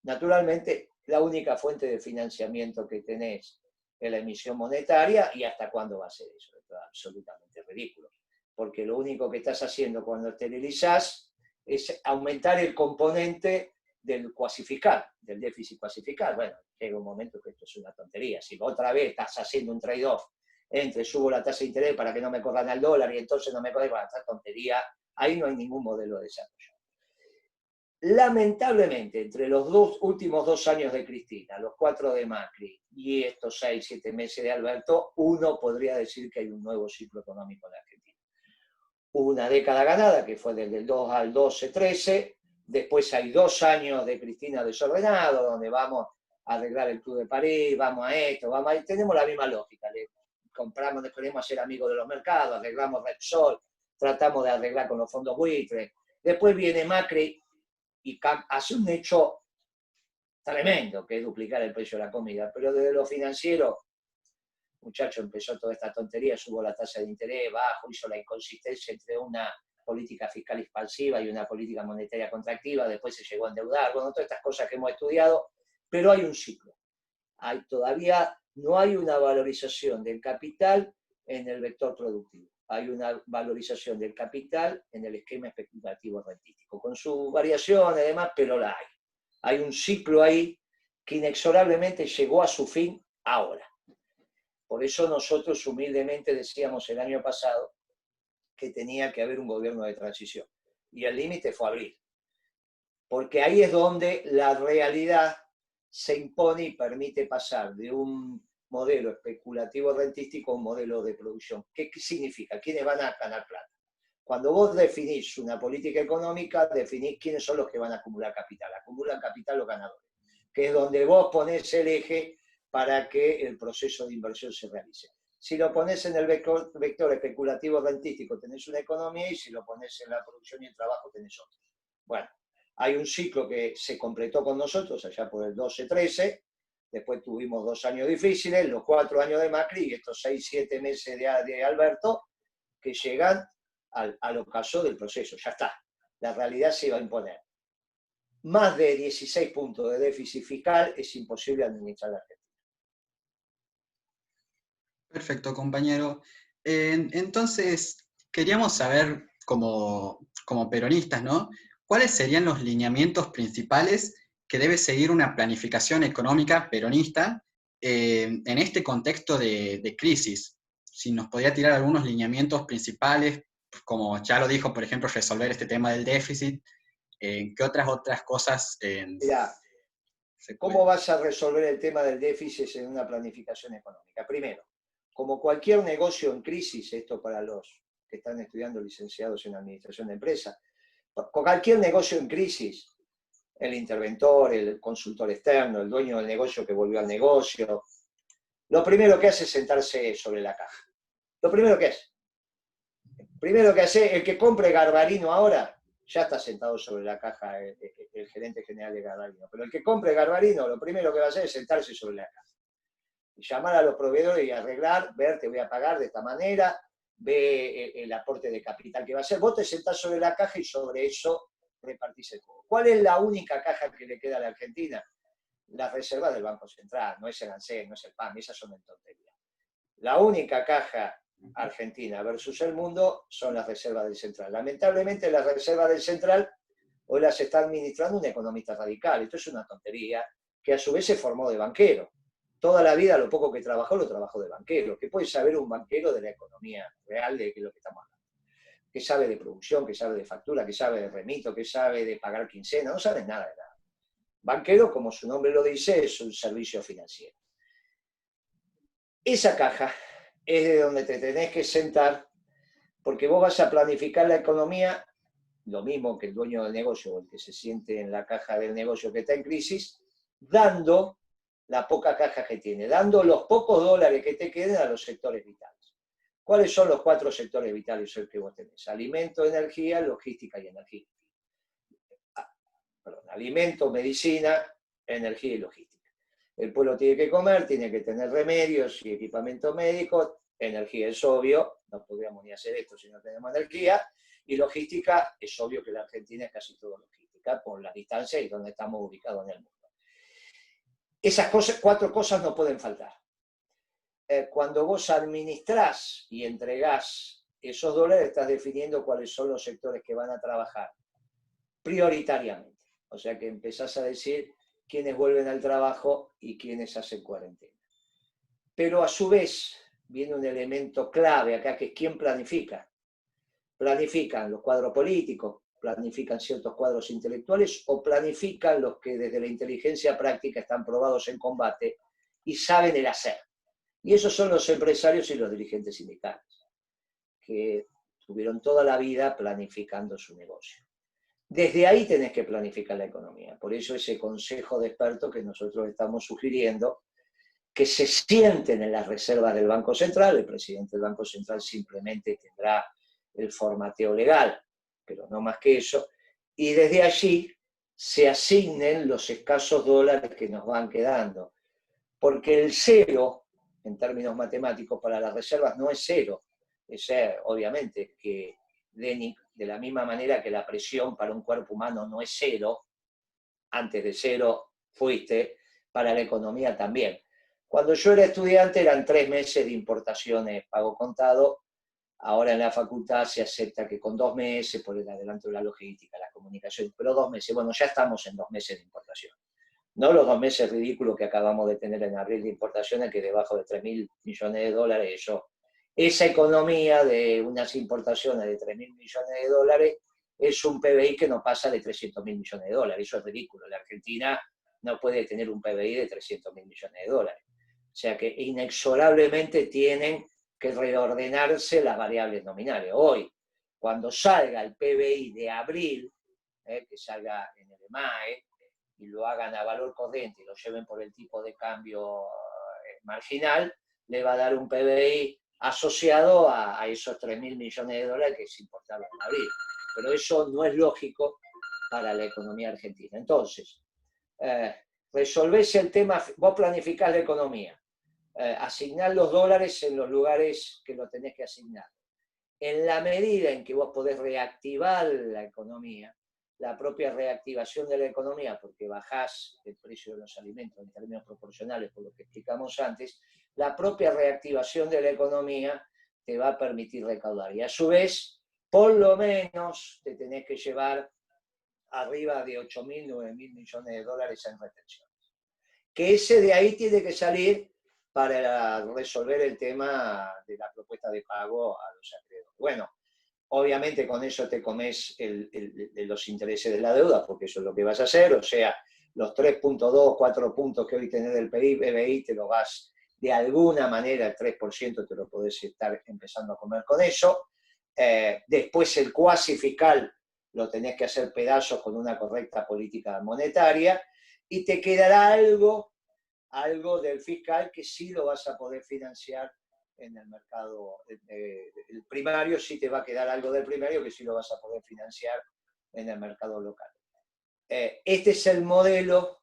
Naturalmente, la única fuente de financiamiento que tenés es la emisión monetaria, y ¿hasta cuándo va a ser eso? Esto es absolutamente ridículo, porque lo único que estás haciendo cuando esterilizás es aumentar el componente del cuasi fiscal, del déficit cuasi fiscal. Bueno, llega un momento que esto es una tontería. Si otra vez estás haciendo un trade-off entre subo la tasa de interés para que no me corran al dólar y entonces no me corran, bueno, esta tontería, ahí no hay ningún modelo de desarrollo. Lamentablemente, entre los últimos 2 años de Cristina, los 4 de Macri y estos 6, 7 meses de Alberto, uno podría decir que hay un nuevo ciclo económico en la Argentina. Hubo una década ganada, que fue desde el 2 al 12, 13, después hay 2 años de Cristina desordenado, donde vamos a arreglar el Club de París, vamos a esto, vamos a... Tenemos la misma lógica, le compramos, nos queremos hacer amigos de los mercados, arreglamos Repsol, tratamos de arreglar con los fondos buitres, después viene Macri y hace un hecho tremendo, que es duplicar el precio de la comida, pero desde lo financiero, muchacho, empezó toda esta tontería, subió la tasa de interés, bajo, hizo la inconsistencia entre una política fiscal expansiva y una política monetaria contractiva, después se llegó a endeudar, bueno, todas estas cosas que hemos estudiado, pero hay un ciclo. Todavía no hay una valorización del capital en el vector productivo. Hay una valorización del capital en el esquema especulativo rentístico, con sus variaciones y demás, pero la hay. Hay un ciclo ahí que inexorablemente llegó a su fin ahora. Por eso nosotros humildemente decíamos el año pasado que tenía que haber un gobierno de transición. Y el límite fue abril. Porque ahí es donde la realidad se impone y permite pasar de un modelo especulativo rentístico a un modelo de producción. ¿Qué significa? ¿Quiénes van a ganar plata? Cuando vos definís una política económica, definís quiénes son los que van a acumular capital. Acumulan capital los ganadores, que es donde vos ponés el eje para que el proceso de inversión se realice. Si lo pones en el vector especulativo rentístico, tenés una economía, y si lo pones en la producción y el trabajo, tenés otro. Bueno, hay un ciclo que se completó con nosotros allá por el 12-13, después tuvimos 2 años difíciles, los 4 años de Macri y estos 6-7 meses de Alberto, que llegan al ocaso del proceso. Ya está, la realidad se va a imponer. Más de 16 puntos de déficit fiscal es imposible administrar la Argentina. Perfecto, compañero. Entonces, queríamos saber, como peronistas, ¿no? ¿Cuáles serían los lineamientos principales que debe seguir una planificación económica peronista en este contexto de crisis? Si nos podía tirar algunos lineamientos principales, como ya lo dijo, por ejemplo, resolver este tema del déficit, ¿qué otras cosas Mirá, ¿cómo vas a resolver el tema del déficit en una planificación económica? Primero, como cualquier negocio en crisis, esto para los que están estudiando licenciados en administración de empresas, con cualquier negocio en crisis, el interventor, el consultor externo, el dueño del negocio que volvió al negocio, lo primero que hace es sentarse sobre la caja. Lo primero que hace. Primero que hace, el que compre Garbarino ahora, ya está sentado sobre la caja el gerente general de Garbarino. Pero el que compre Garbarino, lo primero que va a hacer es sentarse sobre la caja. Y llamar a los proveedores y arreglar, ver, te voy a pagar de esta manera, ve el aporte de capital que va a hacer. Vos te sentás sobre la caja y sobre eso repartís el juego. ¿Cuál es la única caja que le queda a la Argentina? Las reservas del Banco Central, no es el ANSES, no es el PAN, esas son en tontería. La única caja Argentina versus el mundo son las reservas del Central. Lamentablemente las reservas del Central hoy las está administrando un economista radical. Esto es una tontería que a su vez se formó de banquero. Toda la vida lo poco que trabajó lo trabajó de banquero. ¿Qué puede saber un banquero de la economía real de lo que estamos hablando? ¿Qué sabe de producción? ¿Qué sabe de factura? ¿Qué sabe de remito? ¿Qué sabe de pagar quincena? No sabe nada de nada. Banquero, como su nombre lo dice, es un servicio financiero. Esa caja es de donde te tenés que sentar, porque vos vas a planificar la economía, lo mismo que el dueño del negocio o el que se siente en la caja del negocio que está en crisis, dando la poca caja que tiene, dando los pocos dólares que te queden a los sectores vitales. ¿Cuáles son los 4 sectores vitales que vos tenés? Alimento, energía, logística y energía. Alimento, medicina, energía y logística. El pueblo tiene que comer, tiene que tener remedios y equipamiento médico. Energía es obvio, no podríamos ni hacer esto si no tenemos energía. Y logística, es obvio que la Argentina es casi todo logística, por la distancia y donde estamos ubicados en el mundo. Esas 4 cosas no pueden faltar. Cuando vos administrás y entregás esos dólares, estás definiendo cuáles son los sectores que van a trabajar prioritariamente. O sea que empezás a decir quiénes vuelven al trabajo y quiénes hacen cuarentena. Pero a su vez, viene un elemento clave acá, que es quién planifica. Planifican los cuadros políticos, planifican ciertos cuadros intelectuales o planifican los que desde la inteligencia práctica están probados en combate y saben el hacer. Y esos son los empresarios y los dirigentes sindicales, que tuvieron toda la vida planificando su negocio. Desde ahí tenés que planificar la economía. Por eso ese consejo de expertos que nosotros estamos sugiriendo, que se sienten en las reservas del Banco Central, el presidente del Banco Central simplemente tendrá el formateo legal, pero no más que eso, y desde allí se asignen los escasos dólares que nos van quedando. Porque el cero, en términos matemáticos, para las reservas no es cero. Es obviamente que de la misma manera que la presión para un cuerpo humano no es cero, antes de cero fuiste, para la economía también. Cuando yo era estudiante eran 3 meses de importaciones pago contado. Ahora en la facultad se acepta que con 2 meses, por el adelanto de la logística, la comunicación, pero 2 meses, bueno, ya estamos en 2 meses de importación. No los 2 meses ridículos que acabamos de tener en abril de importaciones, que debajo de 3.000 millones de dólares, esa economía de unas importaciones de 3.000 millones de dólares es un PBI que no pasa de 300.000 millones de dólares. Eso es ridículo. La Argentina no puede tener un PBI de 300.000 millones de dólares. O sea que inexorablemente tienen que reordenarse las variables nominales. Hoy, cuando salga el PBI de abril, que salga en el EMAE, y lo hagan a valor corriente y lo lleven por el tipo de cambio marginal, le va a dar un PBI asociado a esos 3.000 millones de dólares que se importaban en abril. Pero eso no es lógico para la economía argentina. Entonces, resolvés el tema, vos planificás la economía, asignás los dólares en los lugares que lo tenés que asignar. En la medida en que vos podés reactivar la economía, la propia reactivación de la economía, porque bajás el precio de los alimentos en términos proporcionales, por lo que explicamos antes, la propia reactivación de la economía te va a permitir recaudar. Y a su vez, por lo menos te tenés que llevar arriba de 8.000, 9.000 millones de dólares en retenciones. Que ese de ahí tiene que salir para resolver el tema de la propuesta de pago a los acreedores. Bueno, obviamente con eso te comes los intereses de la deuda, porque eso es lo que vas a hacer, o sea, los 3.2, 4 puntos que hoy tenés del PBI te lo vas, de alguna manera, el 3% te lo podés estar empezando a comer con eso. Después el cuasi fiscal lo tenés que hacer pedazos con una correcta política monetaria, y te quedará algo del fiscal que sí lo vas a poder financiar en el mercado. El primario sí te va a quedar algo del primario que sí lo vas a poder financiar en el mercado local. Este es el modelo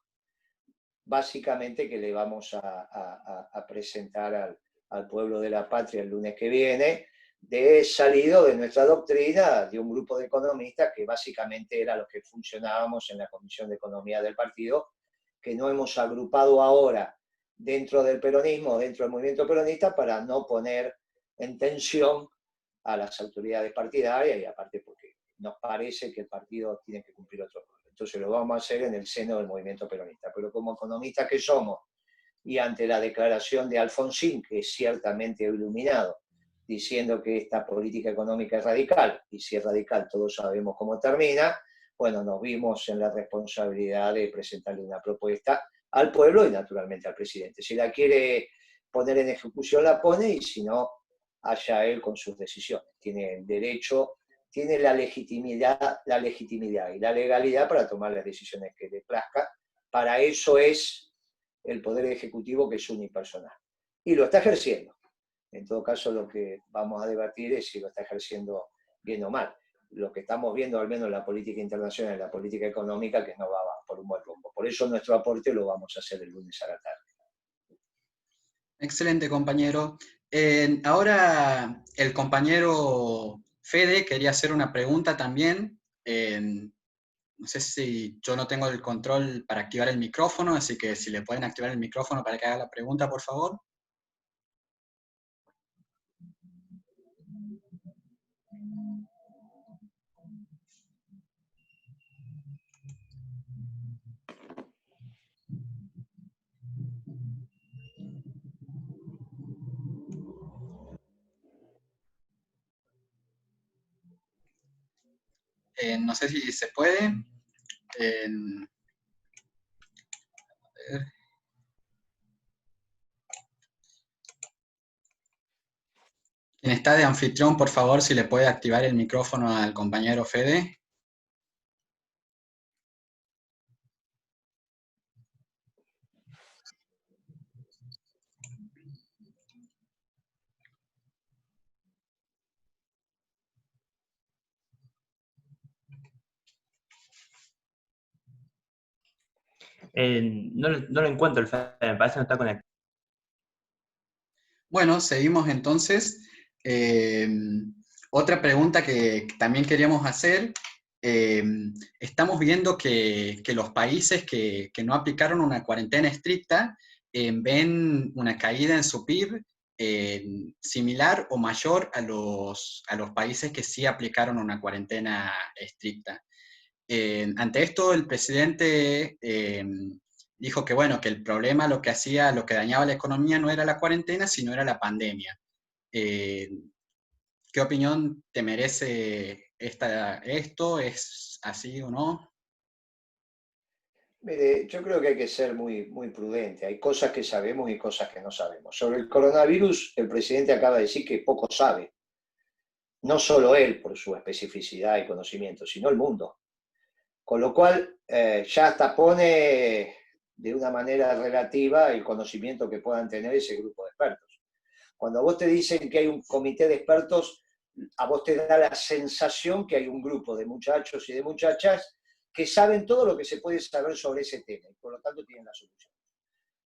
básicamente que le vamos a presentar al pueblo de la patria el lunes que viene, salido de nuestra doctrina de un grupo de economistas que básicamente era los que funcionábamos en la Comisión de Economía del partido, que no hemos agrupado ahora dentro del peronismo, dentro del movimiento peronista, para no poner en tensión a las autoridades partidarias, y aparte porque nos parece que el partido tiene que cumplir otro rol. Entonces lo vamos a hacer en el seno del movimiento peronista. Pero como economistas que somos, y ante la declaración de Alfonsín, que es ciertamente iluminado, diciendo que esta política económica es radical, y si es radical todos sabemos cómo termina, bueno, nos vimos en la responsabilidad de presentarle una propuesta al pueblo y naturalmente al presidente. Si la quiere poner en ejecución, la pone, y si no, allá él con sus decisiones. Tiene el derecho, tiene la legitimidad y la legalidad para tomar las decisiones que le plazca. Para eso es el Poder Ejecutivo, que es unipersonal. Y lo está ejerciendo. En todo caso, lo que vamos a debatir es si lo está ejerciendo bien o mal. Lo que estamos viendo, al menos en la política internacional, en la política económica, que no va por un buen rumbo. Por eso nuestro aporte lo vamos a hacer el lunes a la tarde. Excelente, compañero. Ahora el compañero Fede quería hacer una pregunta también. No sé si yo no tengo el control para activar el micrófono, así que si le pueden activar el micrófono para que haga la pregunta, por favor. No sé si se puede. Eh, Quien está de anfitrión, por favor, si le puede activar el micrófono al compañero Fede. No lo encuentro el Fede, me parece que no está conectado. Bueno, seguimos entonces. Otra pregunta que también queríamos hacer. Estamos viendo que los países que no aplicaron una cuarentena estricta ven una caída en su PIB similar o mayor a los países que sí aplicaron una cuarentena estricta. Ante esto, el presidente dijo que, bueno, que el problema, lo que dañaba la economía no era la cuarentena, sino era la pandemia. Eh, ¿Qué opinión te merece esto? ¿Es así o no? Mire, yo creo que hay que ser muy, muy prudente. Hay cosas que sabemos y cosas que no sabemos. Sobre el coronavirus, el presidente acaba de decir que poco sabe. No solo él por su especificidad y conocimiento, sino el mundo. Con lo cual, ya hasta pone de una manera relativa el conocimiento que puedan tener ese grupo de expertos. Cuando a vos te dicen que hay un comité de expertos, a vos te da la sensación que hay un grupo de muchachos y de muchachas que saben todo lo que se puede saber sobre ese tema y por lo tanto tienen la solución.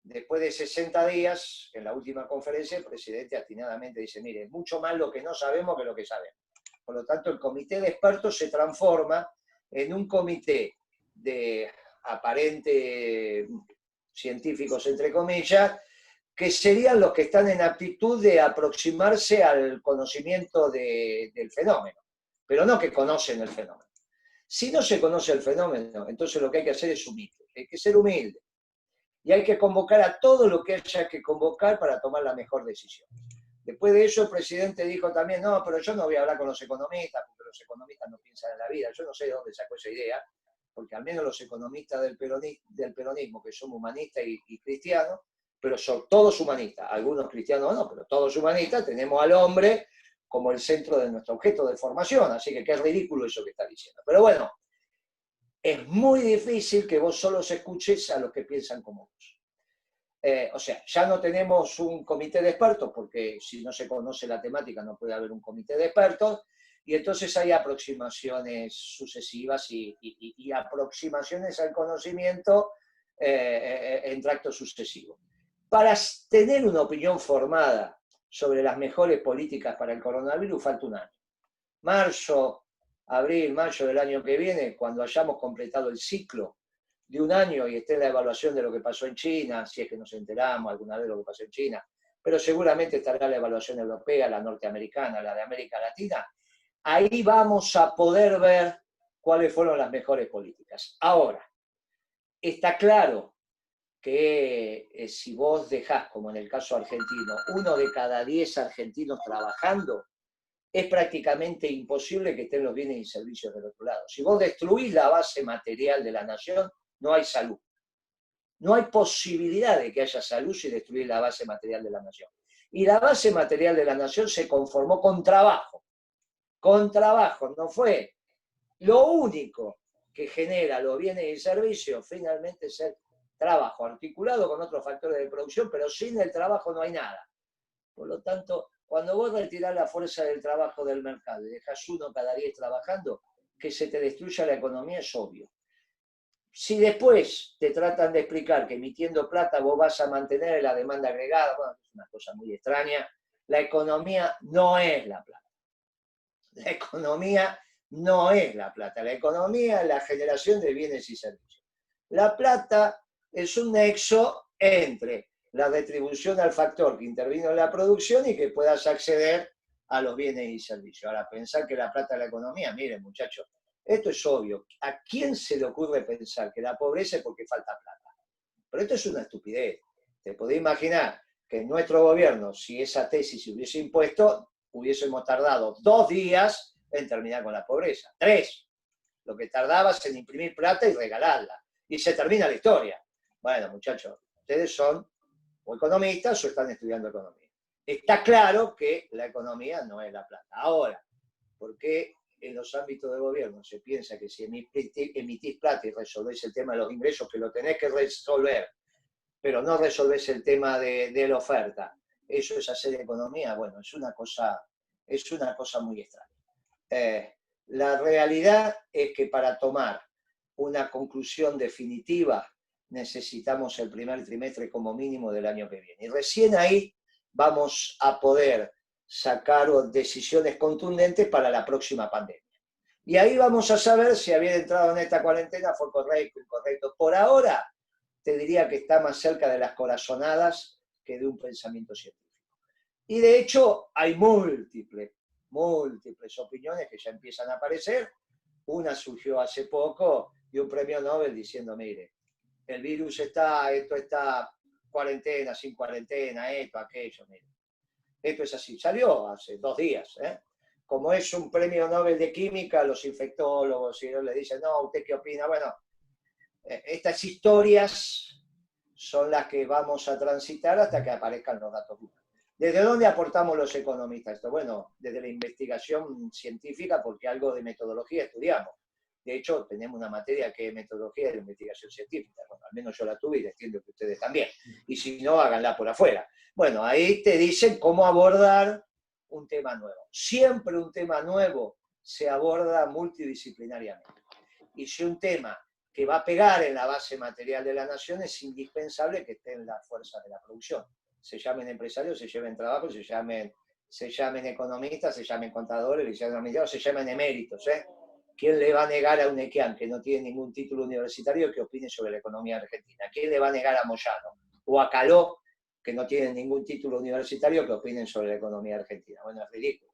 Después de 60 días, en la última conferencia, el presidente atinadamente dice, mire, es mucho más lo que no sabemos que lo que sabemos. Por lo tanto, el comité de expertos se transforma en un comité de aparentes científicos, entre comillas, que serían los que están en aptitud de aproximarse al conocimiento del fenómeno, pero no que conocen el fenómeno. Si no se conoce el fenómeno, entonces lo que hay que hacer es humilde, hay que ser humilde. Y hay que convocar a todo lo que haya que convocar para tomar la mejor decisión. Después de eso, el presidente dijo también, no, pero yo no voy a hablar con los economistas, porque los economistas no piensan en la vida. Yo no sé de dónde sacó esa idea, porque al menos los economistas del peronismo, que son humanistas y cristianos, pero son todos humanistas, algunos cristianos no, pero todos humanistas, tenemos al hombre como el centro de nuestro objeto de formación, así que es ridículo eso que está diciendo. Pero bueno, es muy difícil que vos solo escuches a los que piensan como vos. O sea, ya no tenemos un comité de expertos, porque si no se conoce la temática no puede haber un comité de expertos, y entonces hay aproximaciones sucesivas y aproximaciones al conocimiento en tracto sucesivo. Para tener una opinión formada sobre las mejores políticas para el coronavirus falta un año. Abril, mayo del año que viene, cuando hayamos completado el ciclo de un año y esté en la evaluación de lo que pasó en China, si es que nos enteramos alguna vez de lo que pasó en China, pero seguramente estará la evaluación europea, la norteamericana, la de América Latina. Ahí vamos a poder ver cuáles fueron las mejores políticas. Ahora, está claro que si vos dejás, como en el caso argentino, 1 de cada 10 argentinos trabajando, es prácticamente imposible que estén los bienes y servicios del otro lado. Si vos destruís la base material de la nación, no hay salud. No hay posibilidad de que haya salud si destruís la base material de la nación. Y la base material de la nación se conformó con trabajo. Con trabajo, no fue lo único que genera los bienes y servicios, finalmente es el trabajo, articulado con otros factores de producción, pero sin el trabajo no hay nada. Por lo tanto, cuando vos retirás la fuerza del trabajo del mercado y dejas 1 cada 10 trabajando, que se te destruya la economía es obvio. Si después te tratan de explicar que emitiendo plata vos vas a mantener la demanda agregada, bueno, es una cosa muy extraña, la economía no es la plata. La economía no es la plata. La economía es la generación de bienes y servicios. La plata es un nexo entre la retribución al factor que intervino en la producción y que puedas acceder a los bienes y servicios. Ahora, pensar que la plata es la economía, miren muchachos, esto es obvio. ¿A quién se le ocurre pensar que la pobreza es porque falta plata? Pero esto es una estupidez. Te podés imaginar que en nuestro gobierno, si esa tesis se hubiese impuesto, hubiésemos tardado 2 días en terminar con la pobreza. 3. Lo que tardabas en imprimir plata y regalarla. Y se termina la historia. Bueno, muchachos, ustedes son o economistas o están estudiando economía. Está claro que la economía no es la plata. Ahora, ¿por qué en los ámbitos de gobierno se piensa que si emitís plata y resolvéis el tema de los ingresos, que lo tenés que resolver, pero no resolvés el tema de la oferta? ¿Eso es hacer economía? Bueno, es una cosa muy extraña. La realidad es que para tomar una conclusión definitiva necesitamos el primer trimestre como mínimo del año que viene. Y recién ahí vamos a poder sacar decisiones contundentes para la próxima pandemia. Y ahí vamos a saber si haber entrado en esta cuarentena fue correcto o incorrecto. Por ahora, te diría que está más cerca de las corazonadas que de un pensamiento científico. Y de hecho, hay múltiples opiniones que ya empiezan a aparecer. Una surgió hace poco de un premio Nobel diciendo, mire, el virus está, esto está, cuarentena, sin cuarentena, esto, aquello, mire. Esto es así. Salió hace 2 días, ¿eh? Como es un premio Nobel de Química, los infectólogos y le dicen, no, ¿usted qué opina? Bueno, estas historias son las que vamos a transitar hasta que aparezcan los datos duros. ¿Desde dónde aportamos los economistas esto? Bueno, desde la investigación científica, porque algo de metodología estudiamos. De hecho, tenemos una materia que es metodología de la investigación científica. Bueno, al menos yo la tuve y entiendo que ustedes también. Y si no, háganla por afuera. Bueno, ahí te dicen cómo abordar un tema nuevo. Siempre un tema nuevo se aborda multidisciplinariamente. Y si un tema que va a pegar en la base material de la nación, es indispensable que esté en la fuerza de la producción. Se llamen empresarios, se llamen trabajo, se llamen economistas, se llamen contadores, se llamen eméritos. ¿Quién le va a negar a un Equian que no tiene ningún título universitario que opine sobre la economía argentina? ¿Quién le va a negar a Moyano o a Caló, que no tienen ningún título universitario, que opinen sobre la economía argentina? Bueno, es ridículo.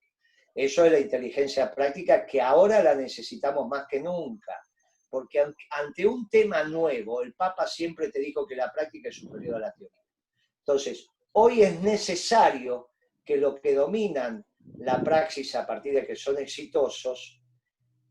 Eso es la inteligencia práctica que ahora la necesitamos más que nunca. Porque ante un tema nuevo, el Papa siempre te dijo que la práctica es superior a la teoría. Entonces, hoy es necesario que los que dominan la praxis a partir de que son exitosos,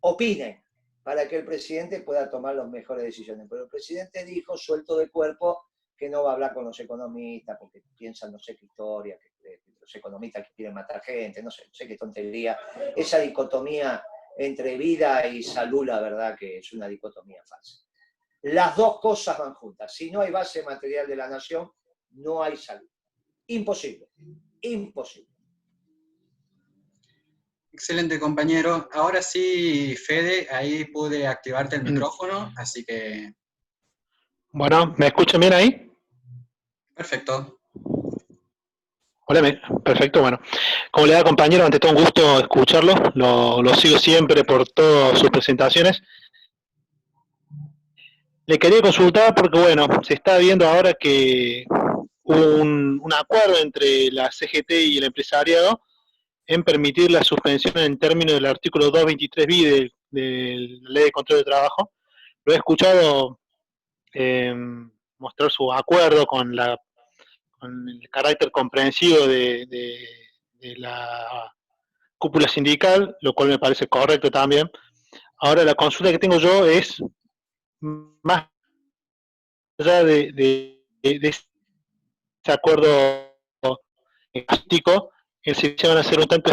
opinen para que el presidente pueda tomar las mejores decisiones. Pero el presidente dijo, suelto de cuerpo, que no va a hablar con los economistas porque piensan no sé qué historia, que los economistas que quieren matar gente, no sé qué tontería. Esa dicotomía entre vida y salud, la verdad que es una dicotomía falsa. Las dos cosas van juntas. Si no hay base material de la nación, no hay salud. Imposible. Imposible. Excelente, compañero. Ahora sí, Fede, ahí pude activarte el micrófono, así que... Bueno, ¿me escuchan bien ahí? Perfecto. Hola, perfecto, bueno. Como le da, compañero, ante todo un gusto escucharlo, lo sigo siempre por todas sus presentaciones. Le quería consultar porque, bueno, se está viendo ahora que hubo un acuerdo entre la CGT y el empresariado en permitir la suspensión en términos del artículo 223bis de la Ley de Control de Trabajo. Lo he escuchado mostrar su acuerdo con el carácter comprensivo de la cúpula sindical, lo cual me parece correcto también. Ahora, la consulta que tengo yo es, más allá de ese acuerdo práctico, se van a hacer un tanto,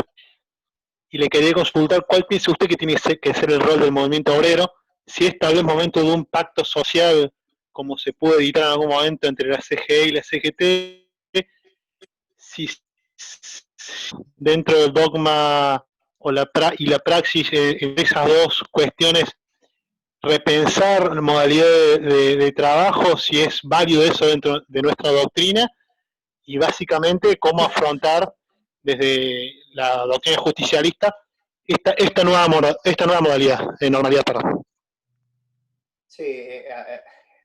y le quería consultar cuál piensa usted que tiene que ser el rol del movimiento obrero, si es tal vez momento de un pacto social, como se pudo editar en algún momento entre la CGE y la CGT, si dentro del dogma y la praxis en esas dos cuestiones, repensar la modalidad de trabajo, si es válido eso dentro de nuestra doctrina, y básicamente cómo afrontar desde la doctrina justicialista esta nueva modalidad de normalidad. Perdón. Sí,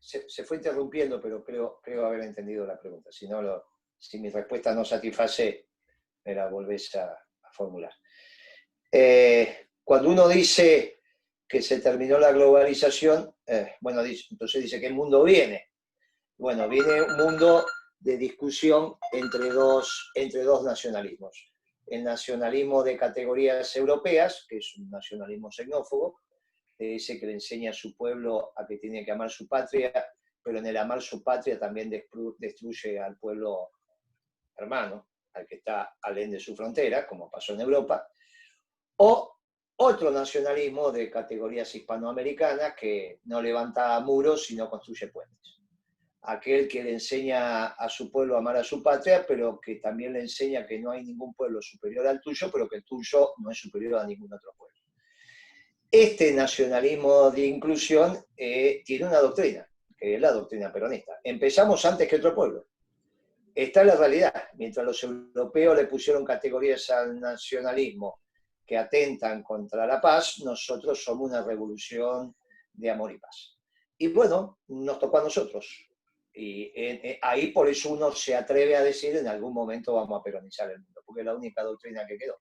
se fue interrumpiendo, pero creo haber entendido la pregunta. Si mi respuesta no satisface, me la volvés a formular. Cuando uno dice que se terminó la globalización, entonces dice que el mundo viene. Bueno, viene un mundo de discusión entre dos nacionalismos. El nacionalismo de categorías europeas, que es un nacionalismo xenófobo, de ese que le enseña a su pueblo a que tiene que amar su patria, pero en el amar su patria también destruye al pueblo hermano, al que está alén de su frontera, como pasó en Europa, o otro nacionalismo de categorías hispanoamericanas que no levanta muros, sino construye puentes. Aquel que le enseña a su pueblo a amar a su patria, pero que también le enseña que no hay ningún pueblo superior al tuyo, pero que el tuyo no es superior a ningún otro pueblo. Este nacionalismo de inclusión tiene una doctrina, que es la doctrina peronista. Empezamos antes que otro pueblo. Esta es la realidad. Mientras los europeos le pusieron categorías al nacionalismo que atentan contra la paz, nosotros somos una revolución de amor y paz. Y bueno, nos tocó a nosotros. Y ahí por eso uno se atreve a decir en algún momento vamos a peronizar el mundo, porque es la única doctrina que quedó.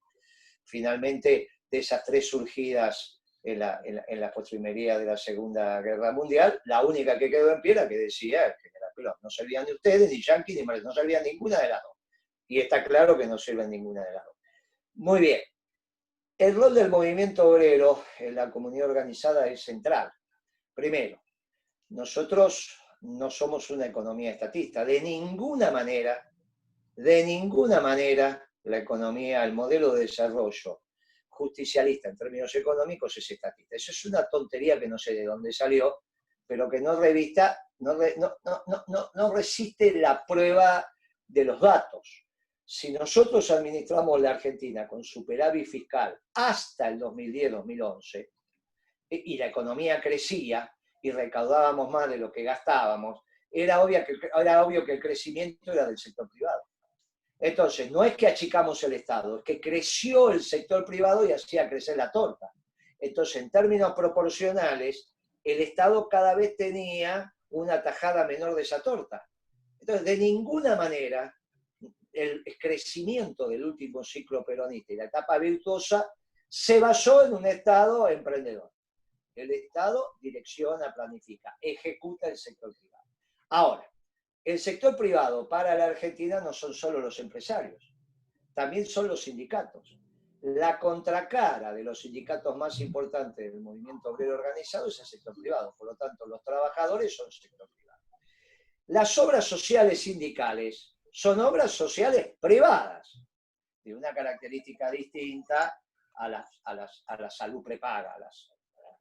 Finalmente, de esas tres surgidas en la postrimería de la Segunda Guerra Mundial, la única que quedó en pie era que decía el general Perón, no servían ni ustedes, ni yanquis, ni mares, no servían ninguna de las dos. Y está claro que no sirven ninguna de las dos. Muy bien. El rol del movimiento obrero en la comunidad organizada es central. Primero, nosotros no somos una economía estatista. De ninguna manera, la economía, el modelo de desarrollo justicialista en términos económicos es estatista. Eso es una tontería que no sé de dónde salió, pero que no resiste la prueba de los datos. Si nosotros administramos la Argentina con superávit fiscal hasta el 2010-2011, y la economía crecía y recaudábamos más de lo que gastábamos, era obvio que el crecimiento era del sector privado. Entonces, no es que achicamos el Estado, es que creció el sector privado y hacía crecer la torta. Entonces, en términos proporcionales, el Estado cada vez tenía una tajada menor de esa torta. Entonces, de ninguna manera, el crecimiento del último ciclo peronista y la etapa virtuosa se basó en un Estado emprendedor. El Estado direcciona, planifica, ejecuta el sector privado. Ahora, el sector privado para la Argentina no son solo los empresarios, también son los sindicatos. La contracara de los sindicatos más importantes del movimiento obrero organizado es el sector privado, por lo tanto los trabajadores son sector privado. Las obras sociales sindicales son obras sociales privadas, de una característica distinta a la salud prepaga, a las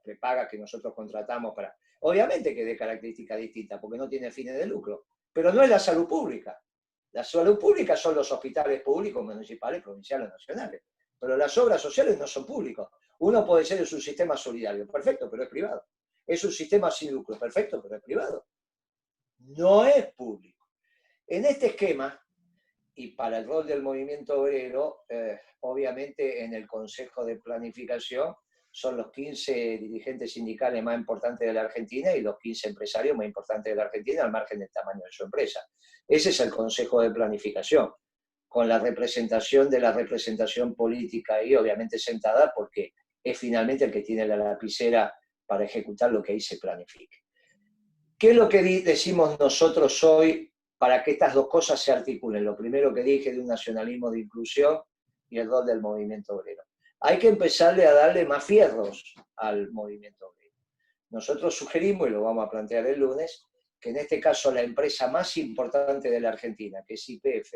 prepagas que nosotros contratamos para... Obviamente que de característica distinta, porque no tiene fines de lucro, pero no es la salud pública. La salud pública son los hospitales públicos, municipales, provinciales, nacionales. Pero las obras sociales no son públicos. Uno puede ser un sistema solidario, perfecto, pero es privado. Es un sistema sin lucro, perfecto, pero es privado. No es público. En este esquema, y para el rol del movimiento obrero, obviamente en el Consejo de Planificación son los 15 dirigentes sindicales más importantes de la Argentina y los 15 empresarios más importantes de la Argentina al margen del tamaño de su empresa. Ese es el Consejo de Planificación, con la representación de la representación política ahí, obviamente sentada, porque es finalmente el que tiene la lapicera para ejecutar lo que ahí se planifique. ¿Qué es lo que decimos nosotros hoy para que estas dos cosas se articulen? Lo primero que dije de un nacionalismo de inclusión y el rol del movimiento obrero. Hay que empezarle a darle más fierros al movimiento obrero. Nosotros sugerimos, y lo vamos a plantear el lunes, que en este caso la empresa más importante de la Argentina, que es YPF,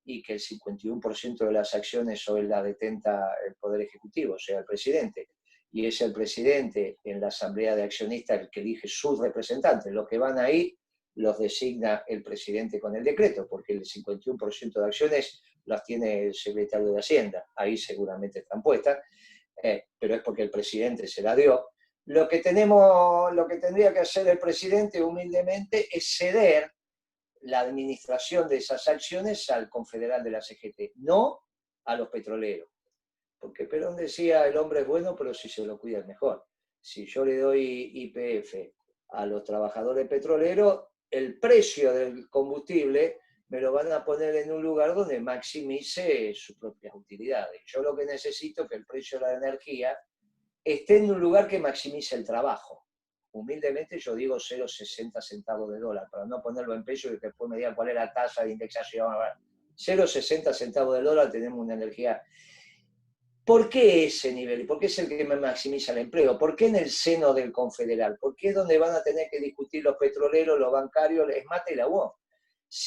y que el 51% de las acciones hoy la detenta el Poder Ejecutivo, o sea, el presidente, y es el presidente en la Asamblea de Accionistas el que elige sus representantes. Los que van ahí los designa el presidente con el decreto, porque el 51% de acciones las tiene el secretario de Hacienda, ahí seguramente están puestas, pero es porque el presidente se la dio. Lo que tendría que hacer el presidente humildemente es ceder la administración de esas acciones al confederal de la CGT, no a los petroleros. Porque Perón decía, el hombre es bueno, pero si se lo cuida es mejor. Si yo le doy YPF a los trabajadores petroleros, el precio del combustible me lo van a poner en un lugar donde maximice sus propias utilidades. Yo lo que necesito es que el precio de la energía esté en un lugar que maximice el trabajo. Humildemente yo digo 0,60 centavos de dólar, para no ponerlo en pesos y que después me digan cuál es la tasa de indexación. 0,60 centavos de dólar tenemos una energía. ¿Por qué ese nivel? ¿Por qué es el que me maximiza el empleo? ¿Por qué en el seno del confederal? ¿Por qué es donde van a tener que discutir los petroleros, los bancarios, el ESMAD y la UOM?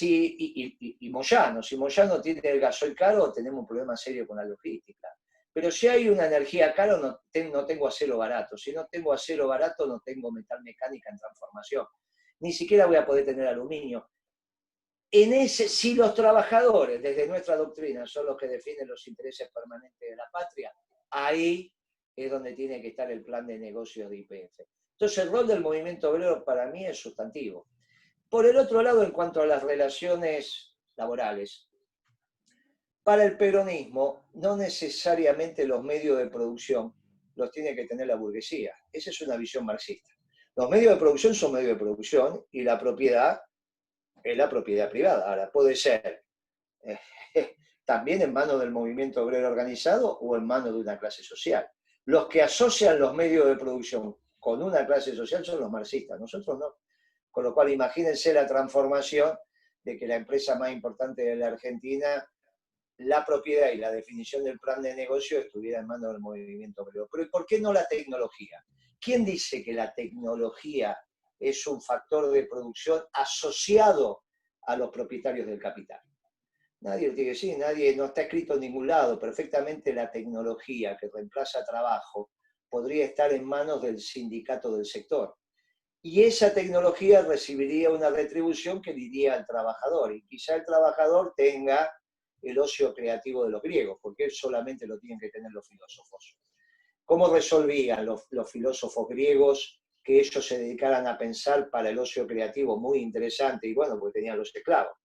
Y Moyano, si Moyano tiene el gasoil caro, tenemos un problema serio con la logística. Pero si hay una energía cara, no tengo acero barato. Si no tengo acero barato, no tengo metal mecánica en transformación. Ni siquiera voy a poder tener aluminio. Si los trabajadores, desde nuestra doctrina, son los que definen los intereses permanentes de la patria, ahí es donde tiene que estar el plan de negocios de YPF. Entonces, el rol del movimiento obrero para mí es sustantivo. Por el otro lado, en cuanto a las relaciones laborales, para el peronismo, no necesariamente los medios de producción los tiene que tener la burguesía. Esa es una visión marxista. Los medios de producción son medios de producción y la propiedad es la propiedad privada. Ahora, puede ser también en manos del movimiento obrero organizado o en manos de una clase social. Los que asocian los medios de producción con una clase social son los marxistas, nosotros no. Con lo cual, imagínense la transformación de que la empresa más importante de la Argentina, la propiedad y la definición del plan de negocio estuviera en manos del movimiento obrero. Pero ¿por qué no la tecnología? ¿Quién dice que la tecnología es un factor de producción asociado a los propietarios del capital? Nadie lo tiene que decir, nadie, no está escrito en ningún lado. Perfectamente la tecnología que reemplaza trabajo podría estar en manos del sindicato del sector. Y esa tecnología recibiría una retribución que diría al trabajador. Y quizá el trabajador tenga el ocio creativo de los griegos, porque solamente lo tienen que tener los filósofos. ¿Cómo resolvían los filósofos griegos que ellos se dedicaran a pensar para el ocio creativo? Muy interesante, y bueno, porque tenían los esclavos.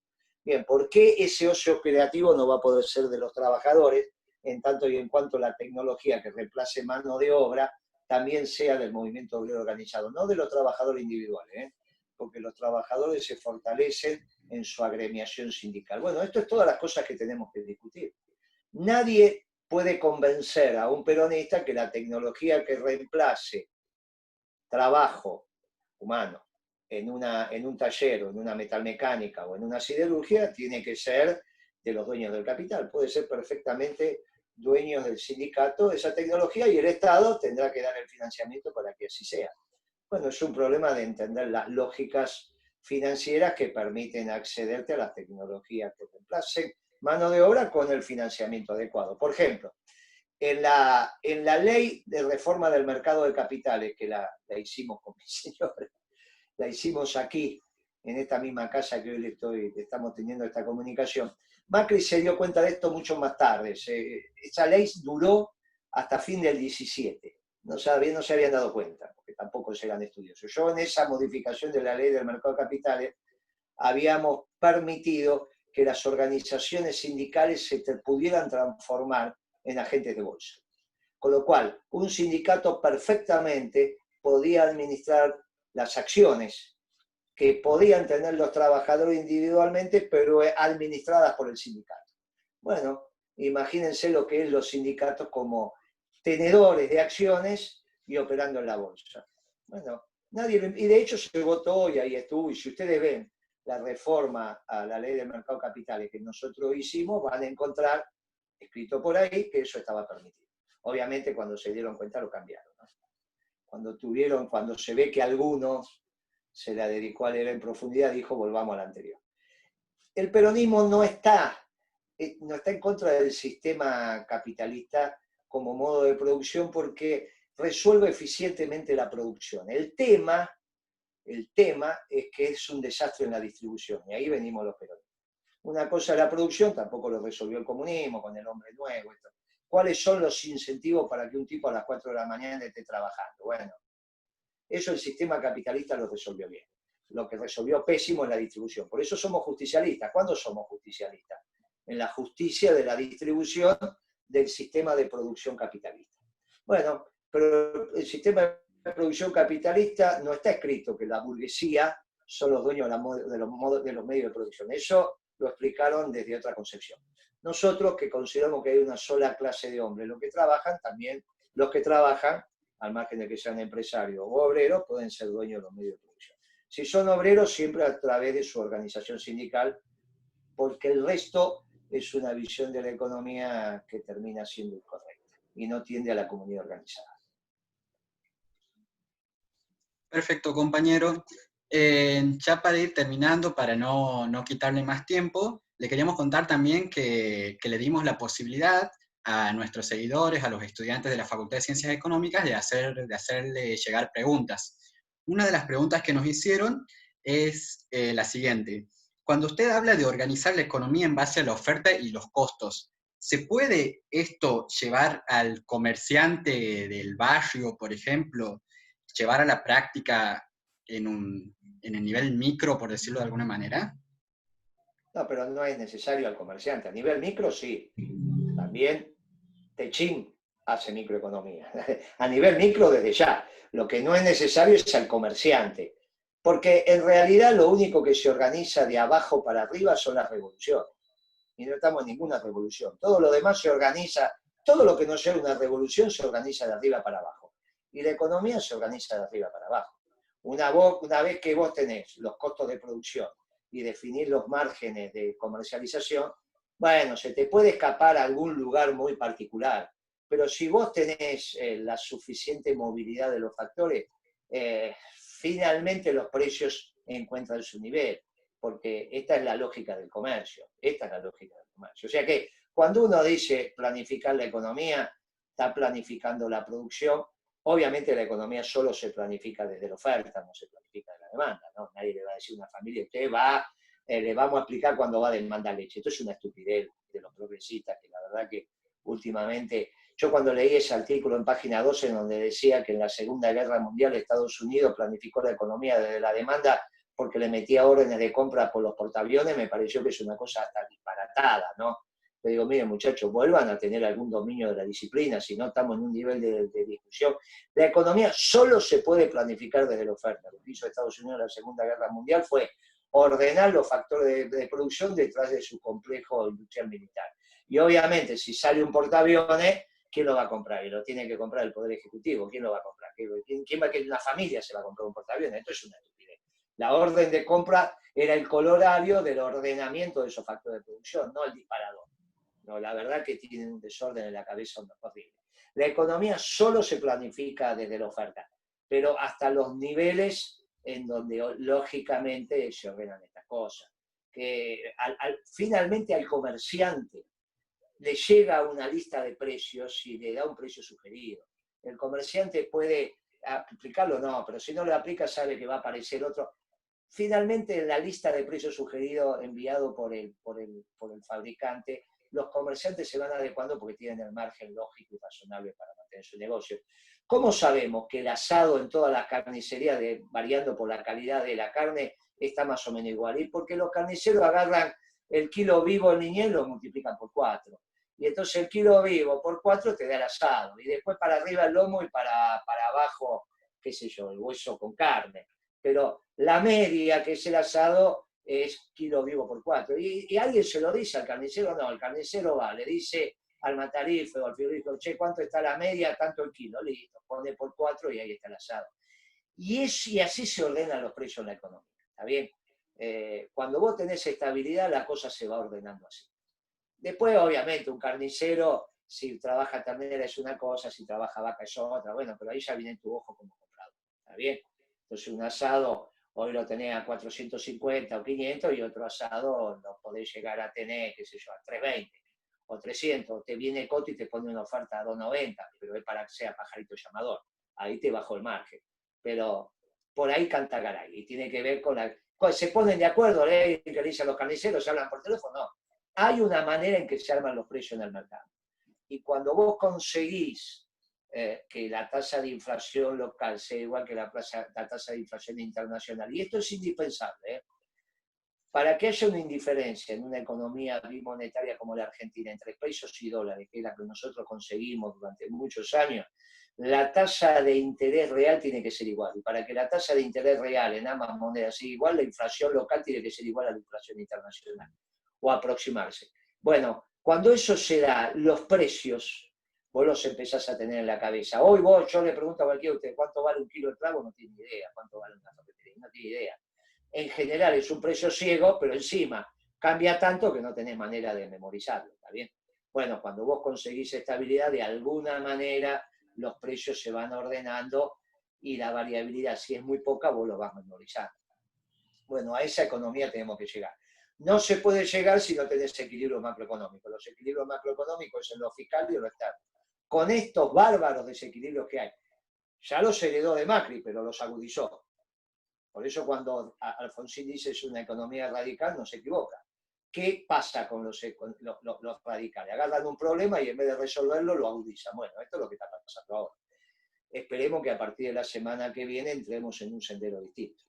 Bien, ¿por qué ese ocio creativo no va a poder ser de los trabajadores, en tanto y en cuanto la tecnología que reemplace mano de obra también sea del movimiento obrero organizado? No de los trabajadores individuales, porque los trabajadores se fortalecen en su agremiación sindical. Bueno, esto es todas las cosas que tenemos que discutir. Nadie puede convencer a un peronista que la tecnología que reemplace trabajo humano en un taller o en una metalmecánica o en una siderurgia tiene que ser de los dueños del capital. Puede ser perfectamente dueños del sindicato de esa tecnología y el Estado tendrá que dar el financiamiento para que así sea. Bueno, es un problema de entender las lógicas financieras que permiten accederte a las tecnologías que reemplacen mano de obra con el financiamiento adecuado. Por ejemplo, en la ley de reforma del mercado de capitales, que la hicimos con mi señora, la hicimos aquí, en esta misma casa que hoy estamos teniendo esta comunicación, Macri se dio cuenta de esto mucho más tarde. Esa ley duró hasta fin del 17. No se habían dado cuenta, porque tampoco eran estudiosos. Yo en esa modificación de la ley del mercado de capitales habíamos permitido que las organizaciones sindicales se pudieran transformar en agentes de bolsa. Con lo cual, un sindicato perfectamente podía administrar las acciones que podían tener los trabajadores individualmente, pero administradas por el sindicato. Bueno, imagínense lo que es los sindicatos como tenedores de acciones y operando en la bolsa. Bueno, y de hecho se votó y ahí estuvo, y si ustedes ven la reforma a la ley del mercado de capitales que nosotros hicimos, van a encontrar escrito por ahí que eso estaba permitido. Obviamente cuando se dieron cuenta lo cambiaron, ¿no? Cuando se ve que algunos se la dedicó a leer en profundidad, dijo volvamos al anterior. El peronismo no está en contra del sistema capitalista como modo de producción porque resuelve eficientemente la producción. El tema es que es un desastre en la distribución, y ahí venimos los peronistas. Una cosa es la producción, tampoco lo resolvió el comunismo con el hombre nuevo. ¿Cuáles son los incentivos para que un tipo a las 4 de la mañana esté trabajando? Bueno, eso el sistema capitalista lo resolvió bien. Lo que resolvió pésimo es la distribución. Por eso somos justicialistas. ¿Cuándo somos justicialistas? En la justicia de la distribución del sistema de producción capitalista. Bueno, pero el sistema de producción capitalista no está escrito que la burguesía son los dueños de los medios de producción. Eso lo explicaron desde otra concepción. Nosotros, que consideramos que hay una sola clase de hombres, los que trabajan, al margen de que sean empresarios o obreros, pueden ser dueños de los medios de producción. Si son obreros, siempre a través de su organización sindical, porque el resto es una visión de la economía que termina siendo incorrecta. y no tiende a la comunidad organizada. Perfecto, compañero. Ya para ir terminando, para no quitarle más tiempo, le queríamos contar también que le dimos la posibilidad a nuestros seguidores, a los estudiantes de la Facultad de Ciencias Económicas, de hacerle llegar preguntas. Una de las preguntas que nos hicieron es la siguiente. Cuando usted habla de organizar la economía en base a la oferta y los costos, ¿se puede esto llevar al comerciante del barrio, por ejemplo, llevar a la práctica en el nivel micro, por decirlo de alguna manera? No, pero no es necesario al comerciante. A nivel micro, sí. También Techín hace microeconomía. A nivel micro, desde ya. Lo que no es necesario es al comerciante. Porque en realidad lo único que se organiza de abajo para arriba son las revoluciones. Y no estamos en ninguna revolución. Todo lo demás se organiza, todo lo que no sea una revolución se organiza de arriba para abajo. Y la economía se organiza de arriba para abajo. Una vez que vos tenés los costos de producción y definir los márgenes de comercialización, bueno, se te puede escapar a algún lugar muy particular, pero si vos tenés la suficiente movilidad de los factores, finalmente los precios encuentran su nivel, porque esta es la lógica del comercio, esta es la lógica del comercio. O sea que cuando uno dice planificar la economía, está planificando la producción. Obviamente la economía solo se planifica desde la oferta, no se planifica de la demanda, ¿no? Nadie le va a decir a una familia, usted le vamos a explicar cuándo va a demandar leche. Esto es una estupidez de los progresistas, que la verdad que últimamente, yo cuando leí ese artículo en página 12 donde decía que en la Segunda Guerra Mundial Estados Unidos planificó la economía desde la demanda porque le metía órdenes de compra por los portaaviones, me pareció que es una cosa hasta disparatada, ¿no? Le digo, miren muchachos, vuelvan a tener algún dominio de la disciplina, si no estamos en un nivel de discusión. La economía solo se puede planificar desde la oferta. Lo que hizo Estados Unidos en la Segunda Guerra Mundial fue ordenar los factores de producción detrás de su complejo industrial militar. Y obviamente, si sale un portaaviones, ¿quién lo va a comprar? Y lo tiene que comprar el Poder Ejecutivo. ¿Quién lo va a comprar? ¿Quién va a que una familia se va a comprar un portaaviones? Esto es una estupidez. La orden de compra era el colorario del ordenamiento de esos factores de producción, no el disparador. No, la verdad que tienen un desorden en la cabeza horrible. La economía solo se planifica desde la oferta, pero hasta los niveles en donde lógicamente se ordenan estas cosas. Que finalmente al comerciante le llega una lista de precios y le da un precio sugerido. El comerciante puede aplicarlo, no, pero si no lo aplica sabe que va a aparecer otro. Finalmente, en la lista de precios sugeridos enviado por el fabricante, los comerciantes se van adecuando porque tienen el margen lógico y razonable para mantener su negocio. ¿Cómo sabemos que el asado en todas las carnicerías, variando por la calidad de la carne, está más o menos igual? Y porque los carniceros agarran el kilo vivo en niñez y lo multiplican por 4. Y entonces el kilo vivo por 4 te da el asado. Y después para arriba el lomo y para abajo, qué sé yo, el hueso con carne. Pero la media, que es el asado, es kilo vivo por 4. Y alguien se lo dice al carnicero, no, el carnicero va, le dice al matarife o al frigorífico, che, ¿cuánto está la media? Tanto el kilo, listo, pone por 4 y ahí está el asado. Y así se ordenan los precios en la economía, ¿está bien? Cuando vos tenés estabilidad, la cosa se va ordenando así. Después, obviamente, un carnicero, si trabaja ternera es una cosa, si trabaja vaca es otra, bueno, pero ahí ya viene en tu ojo como comprado, ¿está bien? Entonces un asado, hoy lo tenés a 450 o 500 y otro asado lo podés llegar a tener, qué sé yo, a 320 o 300. Te viene Coto y te pone una oferta a 290, pero es para que sea pajarito llamador. Ahí te bajó el margen. Pero por ahí canta Garay y tiene que ver con la... ¿Se ponen de acuerdo? ¿Que le dicen los carniceros? ¿Se hablan por teléfono? No. Hay una manera en que se arman los precios en el mercado. Y cuando vos conseguís que la tasa de inflación local sea igual que la tasa de inflación internacional. Y esto es indispensable, para que haya una indiferencia en una economía bimonetaria como la Argentina entre pesos y dólares, que es la que nosotros conseguimos durante muchos años, la tasa de interés real tiene que ser igual. Y para que la tasa de interés real en ambas monedas sea igual, la inflación local tiene que ser igual a la inflación internacional, o aproximarse. Bueno, cuando eso se da, los precios vos los empezás a tener en la cabeza. Hoy yo le pregunto a cualquiera de ustedes cuánto vale un kilo de trago, no tiene idea. ¿Cuánto vale una cafetería? No tiene idea. En general es un precio ciego, pero encima cambia tanto que no tenés manera de memorizarlo, ¿está bien? Bueno, cuando vos conseguís estabilidad, de alguna manera los precios se van ordenando y la variabilidad, si es muy poca, vos lo vas memorizando. Bueno, a esa economía tenemos que llegar. No se puede llegar si no tenés equilibrio macroeconómico. Los equilibrios macroeconómicos es en lo fiscal y en lo externo. Con estos bárbaros desequilibrios que hay, ya los heredó de Macri, pero los agudizó. Por eso cuando Alfonsín dice es una economía radical, no se equivoca. ¿Qué pasa con los radicales? Agarran un problema y en vez de resolverlo lo agudizan. Bueno, esto es lo que está pasando ahora. Esperemos que a partir de la semana que viene entremos en un sendero distinto.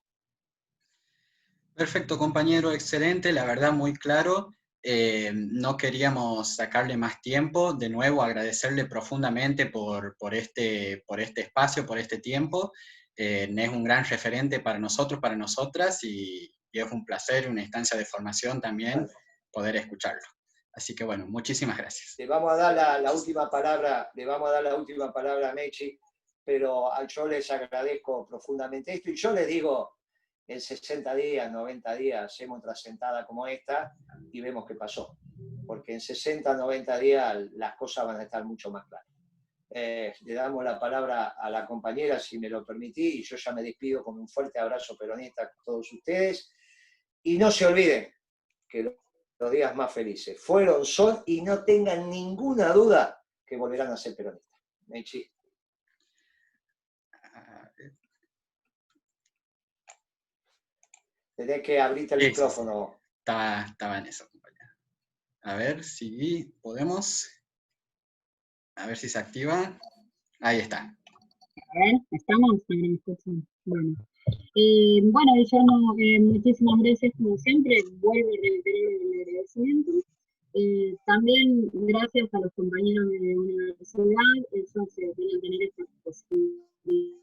Perfecto, compañero, excelente, la verdad muy claro. No queríamos sacarle más tiempo. De nuevo, agradecerle profundamente por este espacio, por este tiempo. Es un gran referente para nosotros, para nosotras, y es un placer, una instancia de formación también poder escucharlo. Así que bueno, muchísimas gracias. Le vamos a dar la última palabra, a Mechi, pero yo les agradezco profundamente esto, y yo les digo, en 60 días, 90 días, hacemos otra sentada como esta y vemos qué pasó. Porque en 60, 90 días las cosas van a estar mucho más claras. Le damos la palabra a la compañera, si me lo permití, y yo ya me despido con un fuerte abrazo peronista a todos ustedes. Y no se olviden que los días más felices fueron, son, y no tengan ninguna duda que volverán a ser peronistas. Mechi. Tenés que abrirte el micrófono. Estaba en eso, compañero. A ver si podemos. A ver si se activa. Ahí está. A ver, ¿estamos? Bueno. Bueno, Guillermo, muchísimas gracias como siempre. Vuelvo a reiterar el agradecimiento. También gracias a los compañeros de la universidad, ellos van a tener esta posibilidad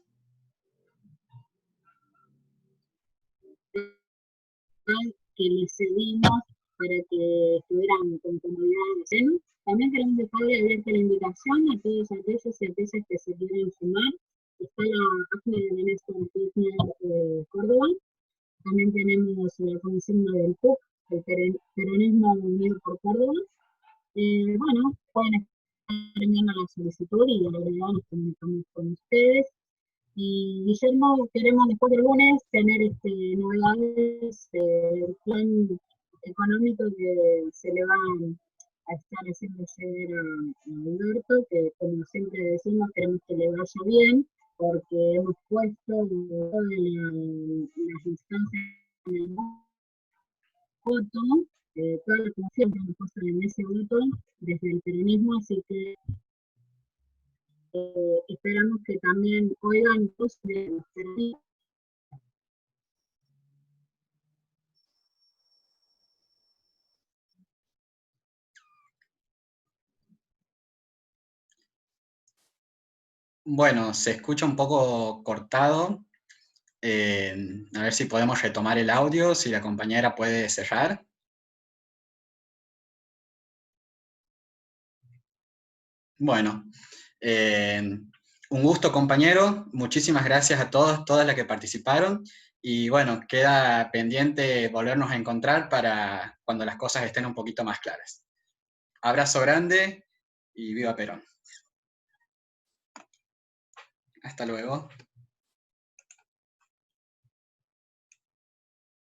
que les cedimos para que estuvieran con comodidad de seno. También queremos dejarle abierta la invitación a todos aquellos y aquellas que se quieran sumar. Está la página de Venezuela de Córdoba. También tenemos la consigna del PUC, el Peronismo Unido por Córdoba. Bueno, pueden estar enviando la solicitud y la verdad nos comunicamos con ustedes. Y Guillermo, queremos después del lunes tener novedades del plan económico que se le va a estar haciendo llegar a Alberto, que como siempre decimos, queremos que le vaya bien, porque hemos puesto todas las instancias en el voto, toda la confianza que hemos puesto en ese voto desde el peronismo, así que esperamos que también oigan voz de los peronistas. Bueno, se escucha un poco cortado. A ver si podemos retomar el audio, si la compañera puede cerrar. Bueno, un gusto, compañero. Muchísimas gracias a todos, todas las que participaron. Y bueno, queda pendiente volvernos a encontrar para cuando las cosas estén un poquito más claras. Abrazo grande y viva Perón. Hasta luego.